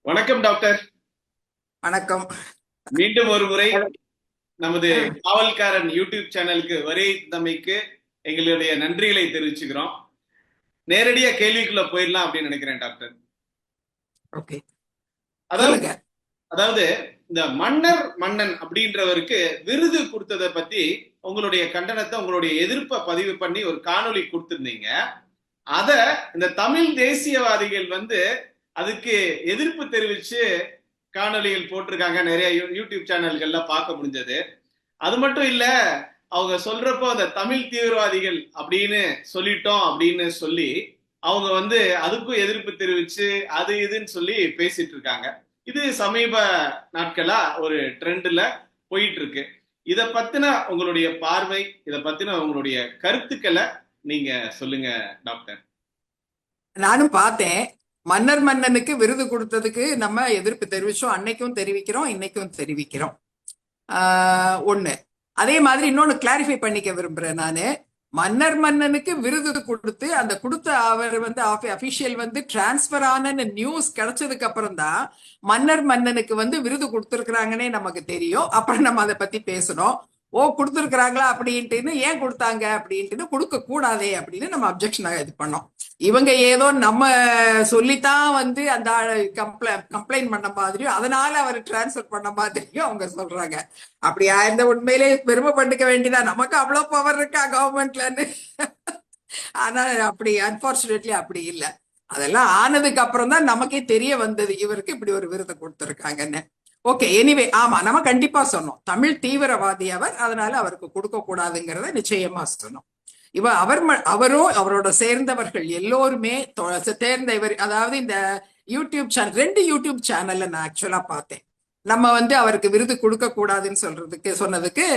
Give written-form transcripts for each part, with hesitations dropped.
வணக்கம் டாக்டர். வணக்கம். மீண்டும் ஒரு முறை நமது காவல்காரன் யூடியூப் சேனலுக்கு தந்தமைக்கு எங்களுடைய நன்றிகளை தெரிவிச்சுக்கிறோம். நேரடியா கேள்விக்குள்ள போயிடலாம் அப்படின்னு நினைக்கிறேன் டாக்டர். ஓகே. அதாவது இந்த மன்னர் மன்னன் அப்படின்றவருக்கு விருது கொடுத்ததை பத்தி உங்களுடைய கண்டனத்தை, உங்களுடைய எதிர்ப்பை பதிவு பண்ணி ஒரு காணொளி கொடுத்திருந்தீங்க. அத இந்த தமிழ் தேசியவாதிகள் அதுக்கு எதிர்ப்பு தெரிவிச்சு காணொலிகள் போட்டிருக்காங்க. நிறைய யூடியூப் சேனல்கள்ல பார்க்க முடிஞ்சது. அது மட்டும் இல்ல, அவங்க சொல்றப்போ அந்த தமிழ் தீவிரவாதிகள் அப்படின்னு சொல்லிட்டோம் அப்படின்னு சொல்லி அவங்க அதுக்கும் எதிர்ப்பு தெரிவிச்சு அது இதுன்னு சொல்லி பேசிட்டு இருக்காங்க. இது சமீப நாட்களா ஒரு ட்ரெண்ட்ல போயிட்டு இருக்கு. இத பத்தின உங்களுடைய பார்வை, இத பத்தின உங்களுடைய கருத்துக்களை நீங்க சொல்லுங்க டாக்டர். நானும் பார்த்தேன். மன்னர் மன்னனுக்கு விருது கொடுத்ததுக்கு நம்ம எதிர்ப்பு தெரிவிச்சோம். அன்னைக்கும் தெரிவிக்கிறோம், இன்னைக்கும் தெரிவிக்கிறோம். ஒண்ணு. அதே மாதிரி இன்னொன்னு கிளாரிஃபை பண்ணிக்க விரும்புறேன். நானு மன்னர் மன்னனுக்கு விருது கொடுத்து அந்த கொடுத்த அவர் அபிஷியல் டிரான்ஸ்பர் ஆன நியூஸ் கிடைச்சதுக்கு அப்புறம் தான் மன்னர் மன்னனுக்கு விருது கொடுத்துருக்குறாங்கன்னே நமக்கு தெரியும். அப்புறம் நம்ம அதை பத்தி பேசணும். கொடுத்துருக்குறாங்களா அப்படின்ட்டு, ஏன் கொடுத்தாங்க அப்படின்ட்டு, கொடுக்க கூடாதே அப்படின்னு நம்ம அப்ஜெக்ஷன் இது பண்ணோம். இவங்க ஏதோ நம்ம சொல்லித்தான் அந்த கம்ப்ளைண்ட் பண்ண மாதிரியும் அதனால அவர் டிரான்ஸ்பர் பண்ண மாதிரியும் அவங்க சொல்றாங்க. அப்படியா இந்த உண்மையிலே பெருமை பண்ணிக்க வேண்டியதா, நமக்கு அவ்வளவு பவர் இருக்கா கவர்மெண்ட்லன்னு. ஆனா அப்படி அன்பார்ச்சுனேட்லி அப்படி இல்லை. அதெல்லாம் ஆனதுக்கு அப்புறம் தான் நமக்கே தெரிய வந்தது இவருக்கு இப்படி ஒரு விருது கொடுத்துருக்காங்கன்னு. ஓகே, எனிவே, ஆமா, நம்ம கண்டிப்பா சொன்னோம் தமிழ் தீவிரவாதி அவர், அதனால அவருக்கு கொடுக்க கூடாதுங்கிறத நிச்சயமா சொன்னோம். அவரும் அவரோட சேர்ந்தவர்கள் எல்லோருமே தேர்ந்த இவர், அதாவது இந்த யூடியூப் சேனல், 2 யூடியூப் சேனல்ல நான் ஆக்சுவலா பார்த்தேன். நம்ம அவருக்கு விருது கொடுக்க கூடாதுன்னு சொன்னதுக்கு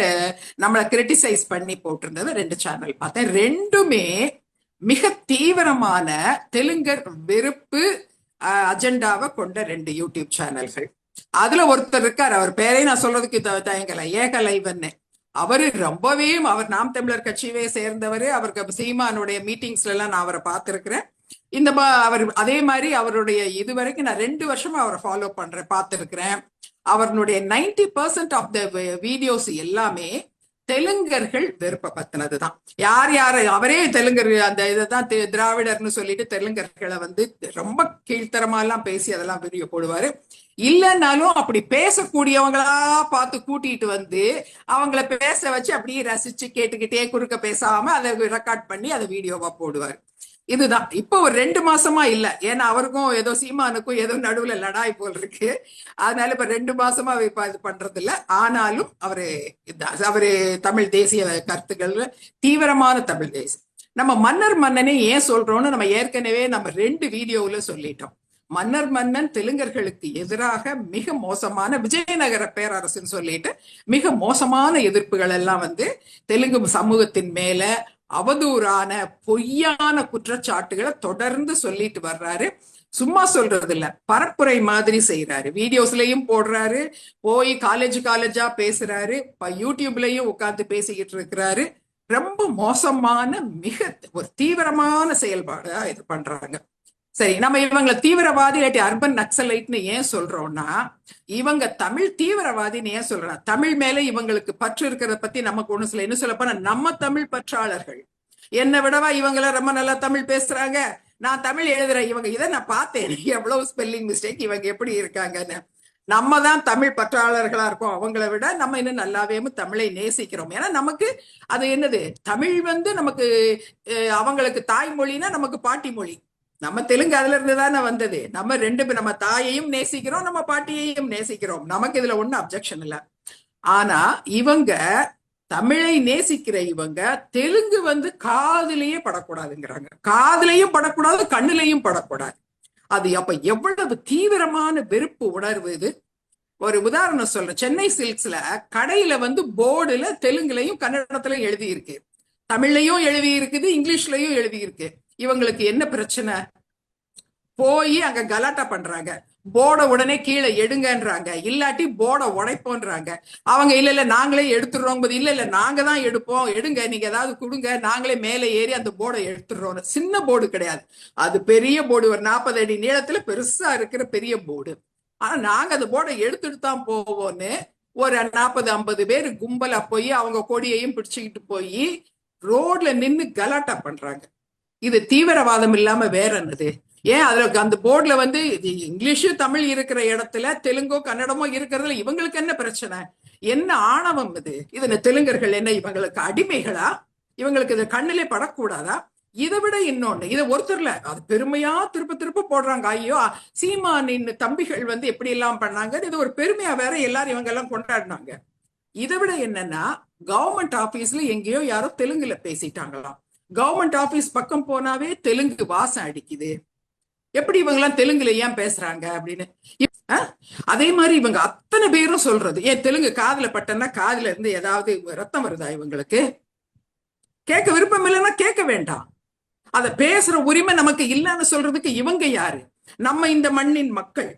நம்மளை கிரிட்டிசைஸ் பண்ணி போட்டிருந்தது 2 சேனல் பார்த்தேன். ரெண்டுமே மிக தீவிரமான தெலுங்கர் வெறுப்பு அஜெண்டாவை கொண்ட 2 யூடியூப் சேனல்கள். அதுல ஒருத்தர் இருக்கார், அவர் பேரை நான் சொல்றதுக்கு தயங்கல, ஏகலைவன். அவரு ரொம்பவே, அவர் நாம் தமிழர் கட்சியவே சேர்ந்தவர். அவருக்கு சீமானுடைய மீட்டிங்ஸ்ல எல்லாம் நான் அவரை பார்த்திருக்கிறேன். அவர் அதே மாதிரி அவருடைய இதுவரைக்கும் நான் 2 வருஷமா அவரை ஃபாலோ பண்றேன், பார்த்திருக்கிறேன். அவருடைய 90% ஆஃப் த வீடியோஸ் எல்லாமே தெலுங்கர்கள் வெறுப்ப பத்தினதுதான். யார் யாரு, அவரே தெலுங்கர் அந்த இதைதான் திராவிடர்னு சொல்லிட்டு தெலுங்கர்களை ரொம்ப கீழ்த்தரமா எல்லாம் பேசி அதெல்லாம் வீடியோ போடுவாரு. இல்லைன்னாலும் அப்படி பேசக்கூடியவங்களா பார்த்து கூட்டிட்டு அவங்கள பேச வச்சு அப்படியே ரசிச்சு கேட்டுக்கிட்டே குறுக்க பேசாம அதை ரெக்கார்ட் பண்ணி அதை வீடியோவா போடுவார். இதுதான் இப்ப ஒரு 2 மாசமா இல்ல, ஏன்னா அவருக்கும் ஏதோ சீமானுக்கும் ஏதோ நடுவுல லடாய் போல் இருக்கு. அதனால இப்ப 2 மாசமா இப்ப இது பண்றது இல்ல. ஆனாலும் அவரு தமிழ் தேசிய கருத்துக்கள், தீவிரமான தமிழ் தேசிய. நம்ம மன்னர் மன்னனே ஏன் சொல்றோம்னு நம்ம ஏற்கனவே நம்ம 2 வீடியோல சொல்லிட்டோம். மன்னர் மன்னன் தெலுங்கர்களுக்கு எதிராக மிக மோசமான விஜயநகர பேரரசுன்னு சொல்லிட்டு மிக மோசமான எதிர்ப்புகள் எல்லாம் தெலுங்கு சமூகத்தின் மேல அவதூறான பொய்யான குற்றச்சாட்டுகளை தொடர்ந்து சொல்லிட்டு வர்றாரு. சும்மா சொல்றது இல்ல, பரப்புரை மாதிரி செய்யறாரு. வீடியோஸ்லயும் போடுறாரு, போய் காலேஜா பேசுறாரு, யூடியூப்லயும் உட்கார்ந்து பேசிக்கிட்டு இருக்கிறாரு. ரொம்ப மோசமான மிக ஒரு தீவிரமான செயல்பாடா இது பண்றாங்க. சரி, நம்ம இவங்களை தீவிரவாதி இல்லாட்டி அர்பன் நக்சலைட்னு ஏன் சொல்றோம்னா, இவங்க தமிழ் தீவிரவாதின்னு ஏன் சொல்றோம், தமிழ் மேல இவங்களுக்கு பற்று இருக்கிறத பத்தி நமக்கு ஒண்ணு சொல்ல. என்ன சொல்ல போனா, நம்ம தமிழ் பற்றாளர்கள் என்னை விடவா இவங்கள ரொம்ப நல்லா தமிழ் பேசுறாங்க. நான் தமிழ் எழுதுறேன், இவங்க இதை நான் பார்த்தேன், எவ்வளவு ஸ்பெல்லிங் மிஸ்டேக், இவங்க எப்படி இருக்காங்கன்னு. நம்ம தான் தமிழ் பற்றாளர்களா இருக்கோம், அவங்கள விட நம்ம இன்னும் நல்லாவே தமிழை நேசிக்கிறோம். ஏன்னா நமக்கு அது என்னது, தமிழ் நமக்கு அவங்களுக்கு தாய்மொழினா நமக்கு பாட்டி மொழி. நம்ம தெலுங்கு அதுல இருந்து தானே வந்தது. நம்ம நம்ம தாயையும் நேசிக்கிறோம், நம்ம பாட்டியையும் நேசிக்கிறோம். நமக்கு இதுல ஒண்ணும் அப்ஜெக்ஷன் இல்ல. ஆனா இவங்க தமிழை நேசிக்கிற இவங்க தெலுங்கு காதுலயே படக்கூடாதுங்கிறாங்க. காதுலையும் படக்கூடாது, கண்ணுலையும் படக்கூடாது. அது அப்ப எவ்வளவு தீவிரமான வெறுப்பு உணர்வு இது. ஒரு உதாரணம் சொல்றேன். சென்னை சில்க்ஸ்ல கடையில போர்டுல தெலுங்குலையும் கன்னடத்திலையும் எழுதி இருக்கு, தமிழ்லையும் எழுதி இருக்குது, இங்கிலீஷ்லயும் எழுதி இருக்கு. இவங்களுக்கு என்ன பிரச்சனை? போய் அங்க கலாட்டா பண்றாங்க, போர்டை உடனே கீழே எடுங்கன்றாங்க, இல்லாட்டி போர்டை உடைப்போன்றாங்க. அவங்க இல்ல நாங்களே எடுத்துடுறோம், இல்ல நாங்க தான் எடுப்போம், எடுங்க, நீங்க ஏதாவது கொடுங்க, நாங்களே மேலே ஏறி அந்த போர்டை எடுத்துடுறோம். சின்ன போர்டு கிடையாது, அது பெரிய போர்டு, ஒரு 40 அடி நீளத்துல பெருசா இருக்கிற பெரிய போர்டு. ஆனா நாங்க அந்த போர்டை எடுத்துட்டு தான் போவோம்னு ஒரு 40-50 பேர் கும்பலா போய் அவங்க கொடியையும் பிடிச்சுக்கிட்டு போய் ரோட்ல நின்னு கலாட்டா பண்றாங்க. இது தீவிரவாதம் இல்லாம வேற என்னது? ஏன் அதுல அந்த போர்டுல வந்து இங்கிலீஷு தமிழ் இருக்கிற இடத்துல தெலுங்கோ கன்னடமோ இருக்கிறதுல இவங்களுக்கு என்ன பிரச்சனை? என்ன ஆணவம் இது? இதுல தெலுங்கர்கள் என்ன இவங்களுக்கு அடிமைகளா? இவங்களுக்கு இது கண்ணிலே படக்கூடாதா? இதை விட இன்னொன்னு, இதை ஒருத்தர்ல அது பெருமையா திருப்ப திருப்ப போடுறாங்க. ஐயோ சீமானின் தம்பிகள் வந்து எப்படி எல்லாம் பண்ணாங்க, இது ஒரு பெருமையா வேற எல்லாரும் இவங்க எல்லாம் கொண்டாடினாங்க. இதை விட என்னன்னா, கவர்மெண்ட் ஆபீஸ்ல எங்கேயோ யாரோ தெலுங்குல பேசிட்டாங்களாம். கவர்மெண்ட் ஆபீஸ் பக்கம் போனாவே தெலுங்கு வாசம் அடிக்குது. எப்படி இவங்க எல்லாம் தெலுங்குல ஏன் பேசுறாங்க அப்படின்னு. அதே மாதிரி இவங்க அத்தனை பேரும் சொல்றது, ஏன் தெலுங்கு காதுல பட்டன்னா காதுல இருந்து ஏதாவது ரத்தம் வருதா இவங்களுக்கு? கேட்க விருப்பம் இல்லைன்னா கேட்க வேண்டாம். அத பேசுற உரிமை நமக்கு இல்லைன்னு சொல்றதுக்கு இவங்க யாரு? நம்ம இந்த மண்ணின் மக்கள்,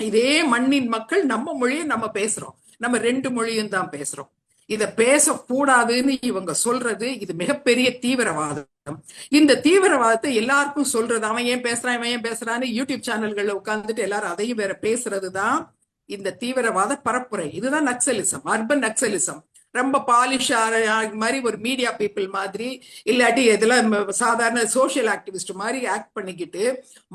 இதே மண்ணின் மக்கள், நம்ம மொழியை நம்ம பேசுறோம். நம்ம 2 மொழியும் தான் பேசுறோம். இத பேசக்கூடாதுன்னு இவங்க சொல்றது இது மிகப்பெரிய தீவிரவாதம். இந்த தீவிரவாதத்தை எல்லாருக்கும் சொல்றது, அவன் ஏன் பேசுறான் இவன் ஏன் பேசுறான்னு யூடியூப் சேனல்கள்ல உட்கார்ந்துட்டு எல்லாரும் அதையும் வேற பேசுறதுதான் இந்த தீவிரவாத பரப்புரை. இதுதான் நக்சலிசம், அர்பன் நக்சலிசம். ரொம்ப பாலிஷ் மாதிரி ஒரு மீடியா பீப்புள் மாதிரி, இல்லாட்டி இதெல்லாம் சாதாரண சோசியல் ஆக்டிவிஸ்ட் மாதிரி ஆக்ட் பண்ணிக்கிட்டு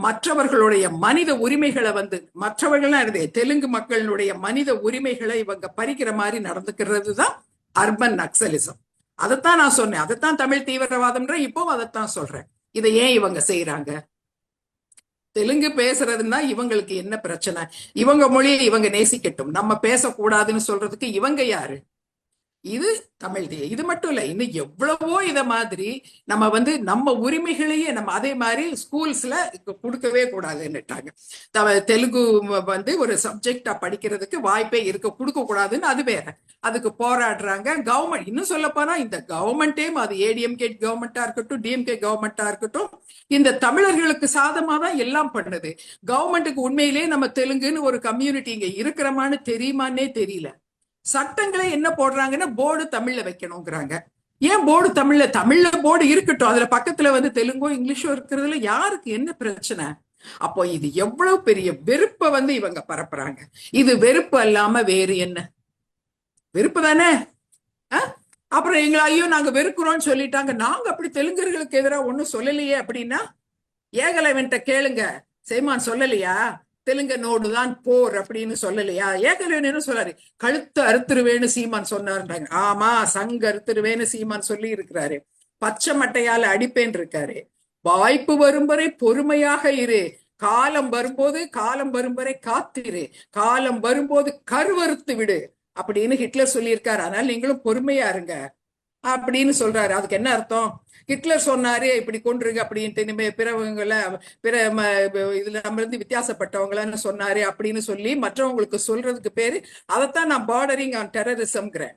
மற்றவர்களுடைய மனித உரிமைகளை வந்து, மற்றவர்கள்லாம் தெலுங்கு மக்களுடைய மனித உரிமைகளை இவங்க பறிக்கிற மாதிரி நடந்துக்கிறது தான் அர்பன் நக்சலிசம். அதைத்தான் நான் சொன்னேன், அதைத்தான் தமிழ் தீவிரவாதம்ன்ற இப்போ அதைத்தான் சொல்றேன். இதை ஏன் இவங்க செய்யறாங்க? தெலுங்கு பேசுறதுன்னா இவங்களுக்கு என்ன பிரச்சனை? இவங்க மொழியை இவங்க நேசிக்கட்டும், நம்ம பேசக்கூடாதுன்னு சொல்றதுக்கு இவங்க யாரு? இது தமிழ் தேசியம். இது மட்டும் இல்ல, இன்னும் எவ்வளவோ இத மாதிரி நம்ம வந்து நம்ம உரிமைகளையே நம்ம அதே மாதிரி ஸ்கூல்ஸ்ல கொடுக்கவே கூடாதுன்னுட்டாங்க. தெலுங்கு வந்து ஒரு சப்ஜெக்டா படிக்கிறதுக்கு வாய்ப்பே கொடுக்க கூடாதுன்னு அது வேற, அதுக்கு போராடுறாங்க கவர்மெண்ட். இன்னும் சொல்ல போனா இந்த கவர்மெண்டே, அது ஏடிஎம்கே கவர்மெண்டா இருக்கட்டும் டிஎம்கே கவர்மெண்டா இருக்கட்டும், இந்த தமிழர்களுக்கு சாதமா தான் எல்லாம் பண்ணுது. கவர்மெண்ட்டுக்கு உண்மையிலேயே நம்ம தெலுங்குன்னு ஒரு கம்யூனிட்டி இங்க இருக்கிறமான்னு தெரியுமான்னே தெரியல. சட்டங்களை என்ன போடுறாங்கன்னா போர்டு தமிழ்ல வைக்கணுங்கிறாங்க. ஏன் போர்டு தமிழ்ல போர்டு இருக்கட்டும், அதுல பக்கத்துல வந்து தெலுங்கோ இங்கிலீஷோ இருக்கிறதுல யாருக்கு என்ன பிரச்சனை? அப்போ இது எவ்வளவு பெரிய வெறுப்பை வந்து இவங்க பரப்புறாங்க. இது வெறுப்பு அல்லாம வேறு என்ன? வெறுப்பு தானே. அப்புறம் எங்களை ஐயோ நாங்க வெறுக்கிறோம்னு சொல்லிட்டாங்க. நாங்க அப்படி தெலுங்கர்களுக்கு எதிராக ஒண்ணும் சொல்லலையே அப்படின்னா ஏகலைவன்ட்ட கேளுங்க, சீமான் சொல்லலையா தெலுங்கனோடு தான் போர் அப்படின்னு சொல்லலையா? ஏகலைவன் சொல்லாரு, கழுத்து அறுத்துருவேன்னு சீமான் சொன்னாருன்றாங்க. ஆமா, சங்க அறுத்துருவேன்னு சீமான் சொல்லி இருக்கிறாரு. பச்சை மட்டையால அடிப்பேன் இருக்காரு. வாய்ப்பு வரும் வரை பொறுமையாக இரு, காலம் வரும் வரை காத்திரு, காலம் வரும்போது கருவறுத்து விடு அப்படின்னு ஹிட்லர் சொல்லியிருக்காரு. அதனால நீங்களும் பொறுமையா இருங்க அப்படின்னு சொல்றாரு. அதுக்கு என்ன அர்த்தம்? ஹிட்லர் சொன்னாரு இப்படி கொன்றுங்க அப்படின்ட்டு, இனிமே பிறவங்களை பிற இதுல நம்ம இருந்து வித்தியாசப்பட்டவங்களன்னு சொன்னாரு அப்படின்னு சொல்லி மற்றவங்களுக்கு சொல்றதுக்கு பேரு அதைத்தான் நான் பார்டரிங் ஆன் டெரரிசம்ங்கிறேன்.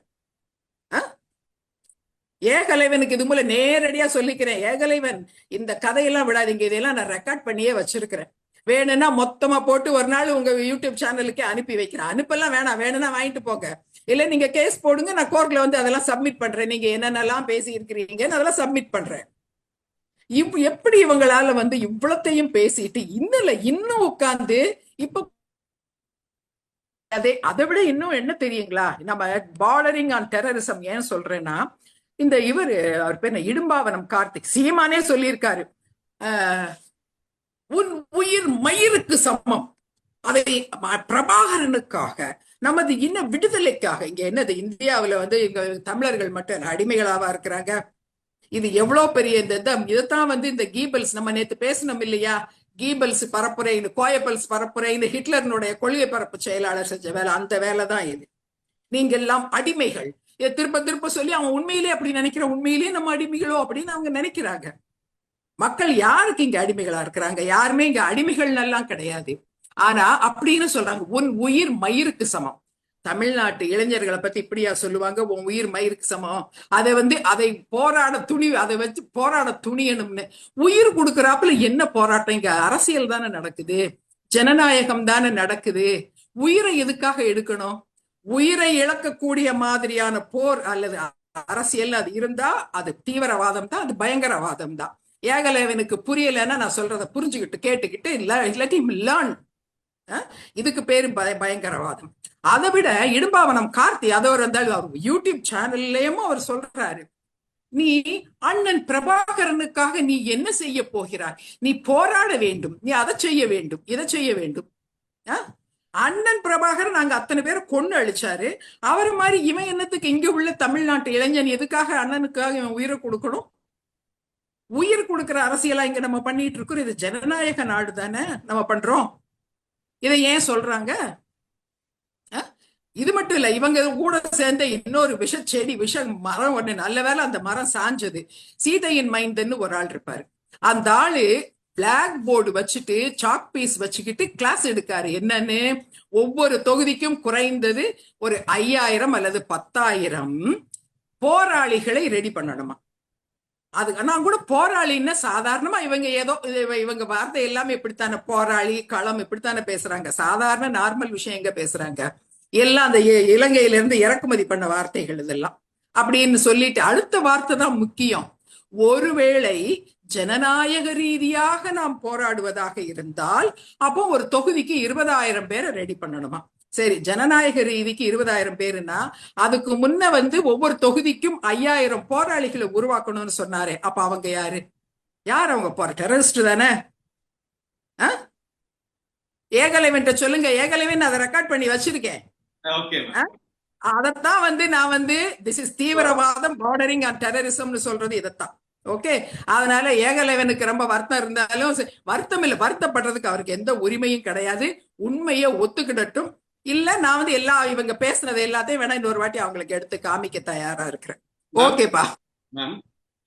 ஏகலைவனுக்கு இது மூலம் நேரடியா சொல்லிக்கிறேன், ஏகலைவன் இந்த கதையெல்லாம் விடாதீங்க, இதையெல்லாம் நான் ரெக்கார்ட் பண்ணியே வச்சிருக்கிறேன். வேணும்னா மொத்தமா போட்டு ஒரு நாள் உங்க யூடியூப் சேனலுக்கே அனுப்பி வைக்கிறேன். அனுப்பெல்லாம் வேணாம், வேணும்னா வாங்கிட்டு போங்க. இல்ல நீங்க கேஸ் போடுங்க, நான் கோர்ட்ல வந்து அதெல்லாம் சப்மிட் பண்றேன். நீங்க என்னென்னலாம் பேசி இருக்கிறீங்கன்னு அதெல்லாம் சப்மிட் பண்றேன். எப்படி இவங்களால வந்து இவ்வளத்தையும் பேசிட்டு இன்னும் உட்கார்ந்து இப்ப அதை விட இன்னும் என்ன தெரியுங்களா, நம்ம பார்டரிங் ஆன் டெரரிசம் ஏன் சொல்றேன்னா, இந்த அவர் பேர் இடும்பாவனம் கார்த்திக் சீமானே சொல்லியிருக்காரு, உன் உயிர் மயிருக்கு சமம். அதை பிரபாகரனுக்காக, நமது இன்ன விடுதலைக்காக, இங்க என்னது இந்தியாவில வந்து இங்க தமிழர்கள் மட்டும் அடிமைகளாவா இருக்கிறாங்க? இது எவ்வளவு பெரிய இதைத்தான் வந்து இந்த கீபல்ஸ், நம்ம நேத்து பேசணும் இல்லையா, கீபல்ஸ் பரப்புரை, இந்த கோயபல்ஸ் பரப்புரை, இந்த ஹிட்லர்னுடைய கொள்கை பரப்பு செயலாளர் செஞ்ச வேலை, அந்த வேலை தான் இது. நீங்க எல்லாம் அடிமைகள். இதை திருப்ப திருப்ப சொல்லி அவன் உண்மையிலே அப்படி நினைக்கிற, உண்மையிலேயே நம்ம அடிமைகளோ அப்படின்னு அவங்க நினைக்கிறாங்க. மக்கள் யாருக்கு இங்க அடிமைகளா இருக்கிறாங்க? யாருமே இங்க அடிமைகள் எல்லாம் கிடையாது. ஆனா அப்படின்னு சொல்றாங்க, உன் உயிர் மயிருக்கு சமம். தமிழ்நாட்டு இளைஞர்களை பத்தி இப்படியா சொல்லுவாங்க, உன் உயிர் மயிருக்கு சமம். அதை வந்து அதை வச்சு போராட துணியணும்னு உயிர் கொடுக்கறாப்புல என்ன போராட்டம்? இங்க அரசியல் தானே நடக்குது, ஜனநாயகம் தானே நடக்குது. உயிரை எதுக்காக எடுக்கணும்? உயிரை இழக்கக்கூடிய மாதிரியான போர் அல்லது அரசியல் அது இருந்தா அது தீவிரவாதம் தான், அது பயங்கரவாதம் தான். ஏகலைவனுக்கு புரியலன்னா நான் சொல்றத புரிஞ்சுக்கிட்டு கேட்டுக்கிட்டு இல்லாட்டி லேர்ன். இதுக்கு பேரு பயங்கரவாதம். அதை விட இடும்பாவனம் கார்த்தி அதை அவர் யூடியூப் சேனல்லையும் அவர் சொல்றாரு, நீ அண்ணன் பிரபாகரனுக்காக நீ என்ன செய்ய போகிறாய், நீ போராட வேண்டும், நீ அதை செய்ய வேண்டும், இதை செய்ய வேண்டும். அண்ணன் பிரபாகரன் அங்க அத்தனை பேரை கொண்டு அழிச்சாரு. அவர் மாதிரி இவன் என்னத்துக்கு இங்க உள்ள தமிழ்நாட்டு இளைஞன் எதுக்காக அண்ணனுக்காக இவன் உயிரை கொடுக்கணும்? உயிர் கொடுக்கிற அரசியலா இங்க நம்ம பண்ணிட்டு இருக்கோம். இது ஜனநாயக நாடு தானே நம்ம பண்றோம். இதை ஏன் சொல்றாங்க? இது மட்டும் இல்ல, இவங்க கூட சேர்ந்த இன்னொரு செடி மரம் ஒண்ணு, நல்ல வேலை அந்த மரம் சாஞ்சது. சீதையின் மைந்தன்னு ஒரு ஆள் இருப்பாரு. அந்த ஆளு பிளாக் போர்டு வச்சுட்டு சாக் பீஸ் வச்சுக்கிட்டு கிளாஸ் எடுக்காரு. என்னன்னு, ஒவ்வொரு தொகுதிக்கும் குறைந்தது ஒரு 5000 அல்லது 10,000 போராளிகளை ரெடி பண்ணணுமா. அது நான் கூட போராளின்னா சாதாரணமா இவங்க ஏதோ இவங்க வார்த்தை எல்லாமே இப்படித்தானே, போராளி களம் இப்படித்தானே பேசுறாங்க. சாதாரண நார்மல் விஷயம் எங்க பேசுறாங்க, எல்லாம் அந்த இலங்கையில இருந்து இறக்குமதி பண்ண வார்த்தைகள் இதெல்லாம் அப்படின்னு சொல்லிட்டு அடுத்த வார்த்தை தான் முக்கியம். ஒருவேளை ஜனநாயக ரீதியாக நாம் போராடுவதாக இருந்தால் அப்போ ஒரு தொகுதிக்கு 20,000 பேரை ரெடி பண்ணணுமா. சரி, ஜனநாயக ரீதிக்கு 20,000 பேருன்னா அதுக்கு முன்ன ஒவ்வொரு தொகுதிக்கும் 5,000 போராளிகளை உருவாக்கணும்னு சொன்னாரே, அப்ப அவங்க யாரு? யார் அவங்க? டெரரிஸ்ட் தானே. ஏகலைவன் சொல்லுங்க, ஏகலைவன் அதை ரெக்கார்ட் பண்ணி வச்சிருக்கேன். அதத்தான் நான் திஸ் இஸ் தீவிரவாதம், பார்டரிங் ஆன் டெரரிசம்னு சொல்றது இதைத்தான். ஓகே, அதனால ஏகலைவனுக்கு ரொம்ப வருத்தம் இருந்தாலும் வருத்தம் இல்ல, வருத்தப்படுறதுக்கு அவருக்கு எந்த உரிமையும் கிடையாது. உண்மையை ஒத்துக்கிடட்டும். இல்ல நான் இவங்க பேசுனது எல்லாத்தையும் வேணா இன்னொரு வாட்டி அவங்களுக்கு எடுத்து காமிக்க தயாரா இருக்கிறேன். ஓகேப்பா.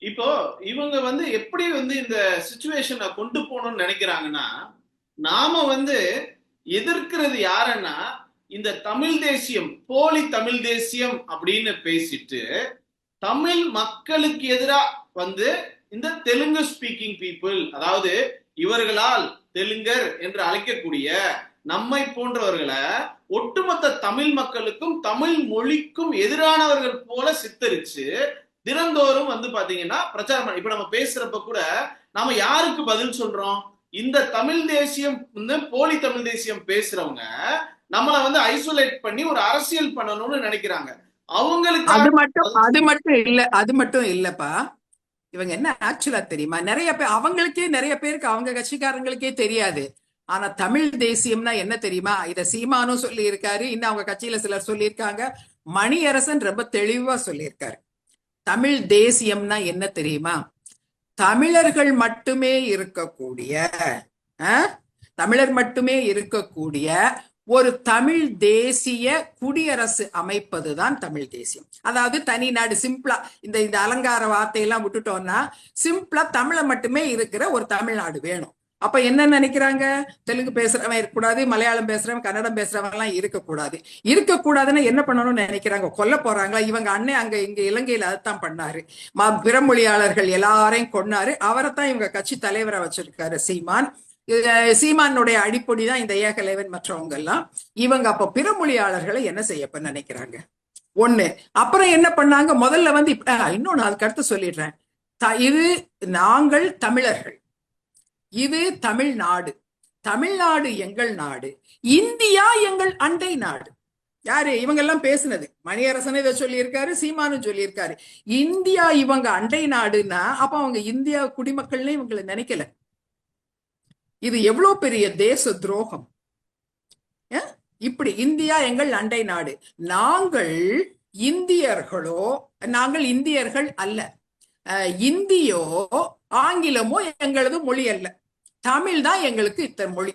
இப்போ இவங்க எப்படி இந்த சிச்சுவேஷனை கொண்டு போகணும்னு நினைக்கிறாங்கன்னா, நாம எதிர்க்கிறது யாருன்னா இந்த தமிழ் தேசியம், போலி தமிழ் தேசியம் அப்படின்னு பேசிட்டு தமிழ் மக்களுக்கு எதிராக இந்த தெலுங்கு ஸ்பீக்கிங் பீப்புள், அதாவது இவர்களால் தெலுங்கர் என்று அழைக்கக்கூடிய நம்மை போன்றவர்களை ஒட்டுமொத்த தமிழ் மக்களுக்கும் தமிழ் மொழிக்கும் எதிரானவர்கள் போல சித்தரிச்சு தினந்தோறும் பாத்தீங்கன்னா பிரச்சாரம். இப்ப நம்ம பேசுறப்ப கூட நாம யாருக்கு பதில் சொல்றோம்? இந்த தமிழ் தேசியம் போலி தமிழ் தேசியம் பேசுறவங்க நம்மள ஐசோலேட் பண்ணி ஒரு அரசியல் பண்ணணும்னு நினைக்கிறாங்க. அவங்களுக்கு அது மட்டும் இல்லப்பா. இவங்க என்ன ஆக்சுவலா தெரியுமா, நிறைய பேர் அவங்களுக்கே நிறைய பேருக்கு அவங்க கட்சிக்காரங்களுக்கே தெரியாது. ஆனா தமிழ் தேசியம்னா என்ன தெரியுமா? இத சீமானும் சொல்லி இருக்காரு, இன்னும் அவங்க கட்சியில சிலர் சொல்லியிருக்காங்க, மணியரசன் ரொம்ப தெளிவா சொல்லியிருக்காரு. தமிழ் தேசியம்னா என்ன தெரியுமா? தமிழர்கள் மட்டுமே இருக்கக்கூடிய தமிழர் மட்டுமே இருக்கக்கூடிய ஒரு தமிழ் தேசிய குடியரசு அமைப்பதுதான் தமிழ் தேசியம். அதாவது தனி நாடு, சிம்பிளா இந்த அலங்கார வார்த்தையெல்லாம் விட்டுட்டோம்னா சிம்பிளா தமிழை மட்டுமே இருக்கிற ஒரு தமிழ்நாடு வேணும். அப்ப என்ன நினைக்கிறாங்க? தெலுங்கு பேசுறவன் இருக்கக்கூடாது, மலையாளம் பேசுறவன், கன்னடம் பேசுறவன் எல்லாம் இருக்கக்கூடாதுன்னு என்ன பண்ணணும்னு நினைக்கிறாங்க? கொல்ல போறாங்களா? இவங்க அண்ணன் அங்க இங்க இலங்கையில அதைத்தான் பண்ணாரு. பிறமொழியாளர்கள் எல்லாரையும் கொன்னாரு. அவரைத்தான் இவங்க கட்சி தலைவரை வச்சிருக்காரு சீமான். சீமானுடைய அடிப்பொடி தான் இந்த ஏகலைவன் மற்றவங்க எல்லாம். இவங்க அப்ப பிறமொழியாளர்களை என்ன செய்யப்ப நினைக்கிறாங்க? ஒண்ணு. அப்புறம் என்ன பண்ணாங்க? முதல்ல இன்னொன்னு அதுக்கு அடுத்து சொல்லிடுறேன். இது நாங்கள் தமிழர்கள், இது தமிழ்நாடு, தமிழ்நாடு எங்கள் நாடு, இந்தியா எங்கள் அண்டை நாடு. யாரு இவங்க எல்லாம் பேசுனது? மணியரசன் இதை சொல்லியிருக்காரு, சீமானும் சொல்லியிருக்காரு. இந்தியா இவங்க அண்டை நாடுன்னா அப்ப அவங்க இந்தியா குடிமக்கள்னு இவங்களை நினைக்கல. இது எவ்வளவு பெரிய தேச துரோகம்! இப்படி இந்தியா எங்கள் அண்டை நாடு, நாங்கள் இந்தியர்களோ, நாங்கள் இந்தியர்கள் அல்ல, இந்தியோ ஆங்கிலமோ எங்களது மொழி அல்ல, தமிழ் தான் எங்களுக்கு இத்தனை மொழி.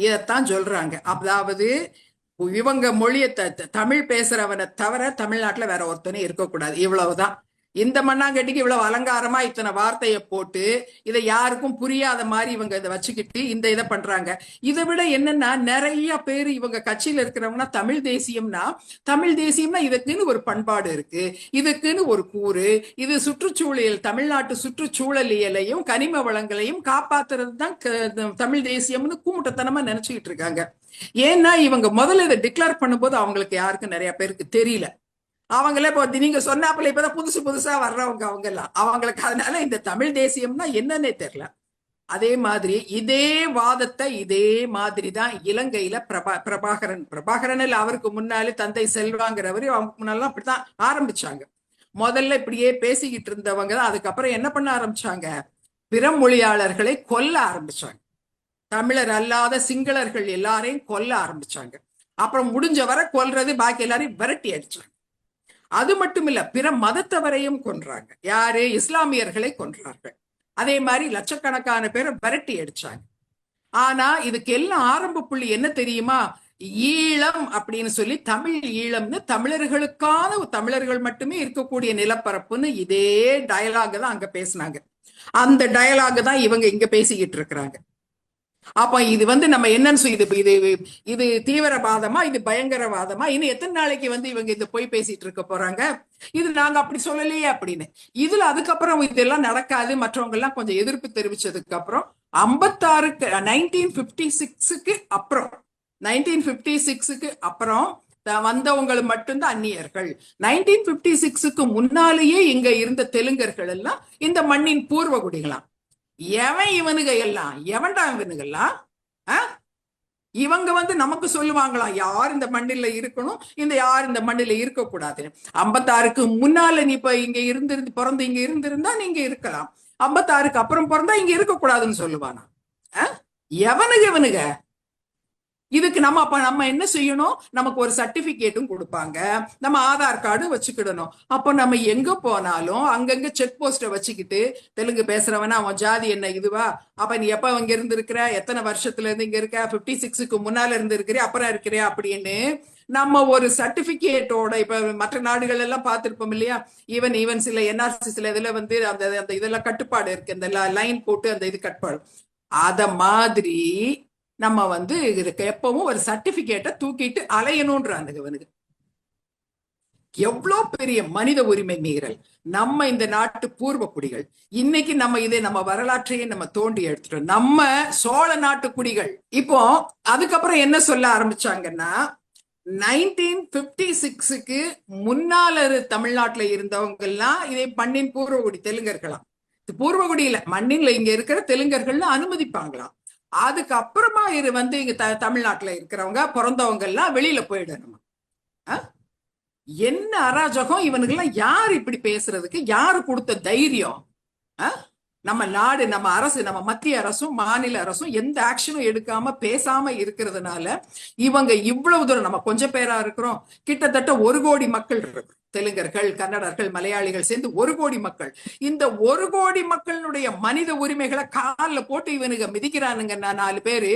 இதத்தான் சொல்றாங்க. அதாவது இவங்க மொழியை தமிழ் பேசுறவனை தவிர தமிழ்நாட்டுல வேற ஒருத்தனே இருக்கக்கூடாது, இவ்வளவுதான். இந்த மண்ணாங்கட்டிக்கு இவ்வளவு அலங்காரமா இத்தனை வார்த்தையை போட்டு இதை யாருக்கும் புரியாத மாதிரி இவங்க இதை வச்சுக்கிட்டு இதை பண்றாங்க. இதை விட என்னன்னா, நிறைய பேர் இவங்க கட்சியில இருக்கிறவங்கன்னா தமிழ் தேசியம்னா இதுக்குன்னு ஒரு பண்பாடு இருக்கு, இதுக்குன்னு ஒரு கூறு, இது சுற்றுச்சூழல், தமிழ்நாட்டு சுற்றுச்சூழலியலையும் கனிம வளங்களையும் காப்பாத்துறது தான் தமிழ் தேசியம்னு கூமுட்டத்தனமா நினைச்சுக்கிட்டு இருக்காங்க. ஏன்னா இவங்க முதல்ல இதை டிக்ளேர் பண்ணும்போது அவங்களுக்கு யாருக்கும் நிறைய பேருக்கு தெரியல. அவங்களே இப்போ நீங்க சொன்னாப்புல இப்பதான் புதுசா வர்றவங்க அவங்க எல்லாம், அவங்களுக்கு அதனால இந்த தமிழ் தேசியம்னா என்னன்னே தெரியல. அதே மாதிரி இதே வாதத்தை இதே மாதிரி தான் இலங்கையில பிரபாகரன் இல்ல, அவருக்கு முன்னாலே தந்தை செல்வாங்கிறவரு அவங்க முன்னாலாம் அப்படித்தான் ஆரம்பிச்சாங்க. முதல்ல இப்படியே பேசிக்கிட்டு இருந்தவங்க தான் அதுக்கப்புறம் என்ன பண்ண ஆரம்பிச்சாங்க, பிற மொழியாளர்களை கொல்ல ஆரம்பிச்சாங்க. தமிழர் அல்லாத சிங்களர்கள் எல்லாரையும் கொல்ல ஆரம்பிச்சாங்க. அப்புறம் முடிஞ்ச வரை கொல்றது, பாக்கி எல்லாரையும் விரட்டி அடிச்சாங்க. அது மட்டும் இல்ல, பிற மதத்தவரையும் கொன்றாங்க. யாரு? இஸ்லாமியர்களை கொன்றார்கள். அதே மாதிரி லட்சக்கணக்கான பேரை விரட்டி அடிச்சாங்க. ஆனா இதுக்கு எல்லாம் ஆரம்ப புள்ளி என்ன தெரியுமா? ஈழம் அப்படின்னு சொல்லி, தமிழ் ஈழம்னு தமிழர்களுக்கான, தமிழர்கள் மட்டுமே இருக்கக்கூடிய நிலப்பரப்புன்னு இதே டயலாக் தான் அங்க பேசினாங்க. அந்த டயலாக் தான் இவங்க இங்க பேசிக்கிட்டு இருக்கிறாங்க. அப்ப இது நம்ம என்னன்னு இது இது தீவிரவாதமா, இது பயங்கரவாதமா, இன்னும் எத்தனை நாளைக்கு இவங்க இது போய் பேசிட்டு இருக்க போறாங்க? இது நாங்க அப்படி சொல்லலையே அப்படின்னு. இதுல அதுக்கப்புறம் இதெல்லாம் நடக்காது, மற்றவங்க எல்லாம் கொஞ்சம் எதிர்ப்பு தெரிவிச்சதுக்கு அப்புறம் 56க்கு 1956க்கு அப்புறம் 1956க்கு அப்புறம் வந்தவங்க மட்டும்தான் அந்நியர்கள். 1956க்கு முன்னாலேயே இங்க இருந்த தெலுங்கர்கள் எல்லாம் இந்த மண்ணின் பூர்வகுடிகளாம். எவன் இவனுங்க எல்லாம்? எவன்டா இவனுங்கெல்லாம்? இவங்க நமக்கு சொல்லுவாங்களாம் யார் இந்த மண்ணில இருக்கணும், யார் இந்த மண்ணில இருக்க கூடாதுன்னு. 56க்கு முன்னால நீ இப்ப இங்க பிறந்து இங்க இருந்திருந்தா நீங்க இருக்கலாம், 56க்கு அப்புறம் பிறந்தா இங்க இருக்க கூடாதுன்னு சொல்லுவானா? எவனுங்க? இதுக்கு நம்ம என்ன செய்யணும்? நமக்கு ஒரு சர்டிபிகேட்டும் கொடுப்பாங்க, நம்ம ஆதார் கார்டு வச்சுக்கிடணும். அப்ப நம்ம எங்க போனாலும் அங்கங்க செக் போஸ்ட வச்சுக்கிட்டு, தெலுங்கு பேசுறவனா அவன் ஜாதி என்ன இதுவா, அப்ப நீ எப்ப இங்க இருந்து இருக்கிற, எத்தனை வருஷத்துல இருந்து இங்க இருக்க, 56க்கு முன்னால இருந்து இருக்கிறியா, அப்புறம் இருக்கிறியா அப்படின்னு நம்ம ஒரு சர்டிபிகேட்டோட, இப்ப மற்ற நாடுகள் எல்லாம் பார்த்திருப்போம் இல்லையா? ஈவன் சில என்ஆர்சி சில இதுல அந்த இதெல்லாம் கட்டுப்பாடு இருக்கு, இந்த லைன் போட்டு அந்த இது கட்டுப்பாடு. அத மாதிரி நம்ம இதுக்கு எப்பவும் ஒரு சர்டிபிகேட்டை தூக்கிட்டு அலையணும்ன்றாங்க. இவனுக்கு எவ்வளவு பெரிய மனித உரிமை மீறல்! நம்ம இந்த நாட்டு பூர்வ குடிகள் இன்னைக்கு நம்ம வரலாற்றையே நம்ம தோண்டி எடுத்துட்டோம். நம்ம சோழ நாட்டு குடிகள். இப்போ அதுக்கப்புறம் என்ன சொல்ல ஆரம்பிச்சாங்கன்னா, 1956க்கு முன்னால தமிழ்நாட்டுல இருந்தவங்க எல்லாம் இதே மண்ணின் பூர்வகுடி தெலுங்கர்களாம். பூர்வகுடியில மண்ணின்ல இங்க இருக்கிற தெலுங்கர்கள்னு அனுமதிப்பாங்களாம். அதுக்கப்புறமா இது இங்க தமிழ்நாட்டுல இருக்கிறவங்க பிறந்தவங்க எல்லாம் வெளியில போயிடணும். என்ன அராஜகம்! இவனுக்கெல்லாம் யாரு இப்படி பேசுறதுக்கு யாரு கொடுத்த தைரியம்? நம்ம நாடு, நம்ம அரசு, நம்ம மத்திய அரசும் மாநில அரசும் எந்த ஆக்ஷனும் எடுக்காம பேசாம இருக்கிறதுனால இவங்க இவ்வளவு தூரம், நம்ம கொஞ்சம் பேரா இருக்கிறோம், கிட்டத்தட்ட 1 கோடி மக்கள் இருக்கு. தெலுங்கர்கள், கன்னடர்கள், மலையாளிகள் சேர்ந்து 1 கோடி மக்கள். இந்த 1 கோடி மக்களுடைய மனித உரிமைகளை காலில் போட்டு இவனுங்க மிதிக்கிறானுங்க. 4 பேரு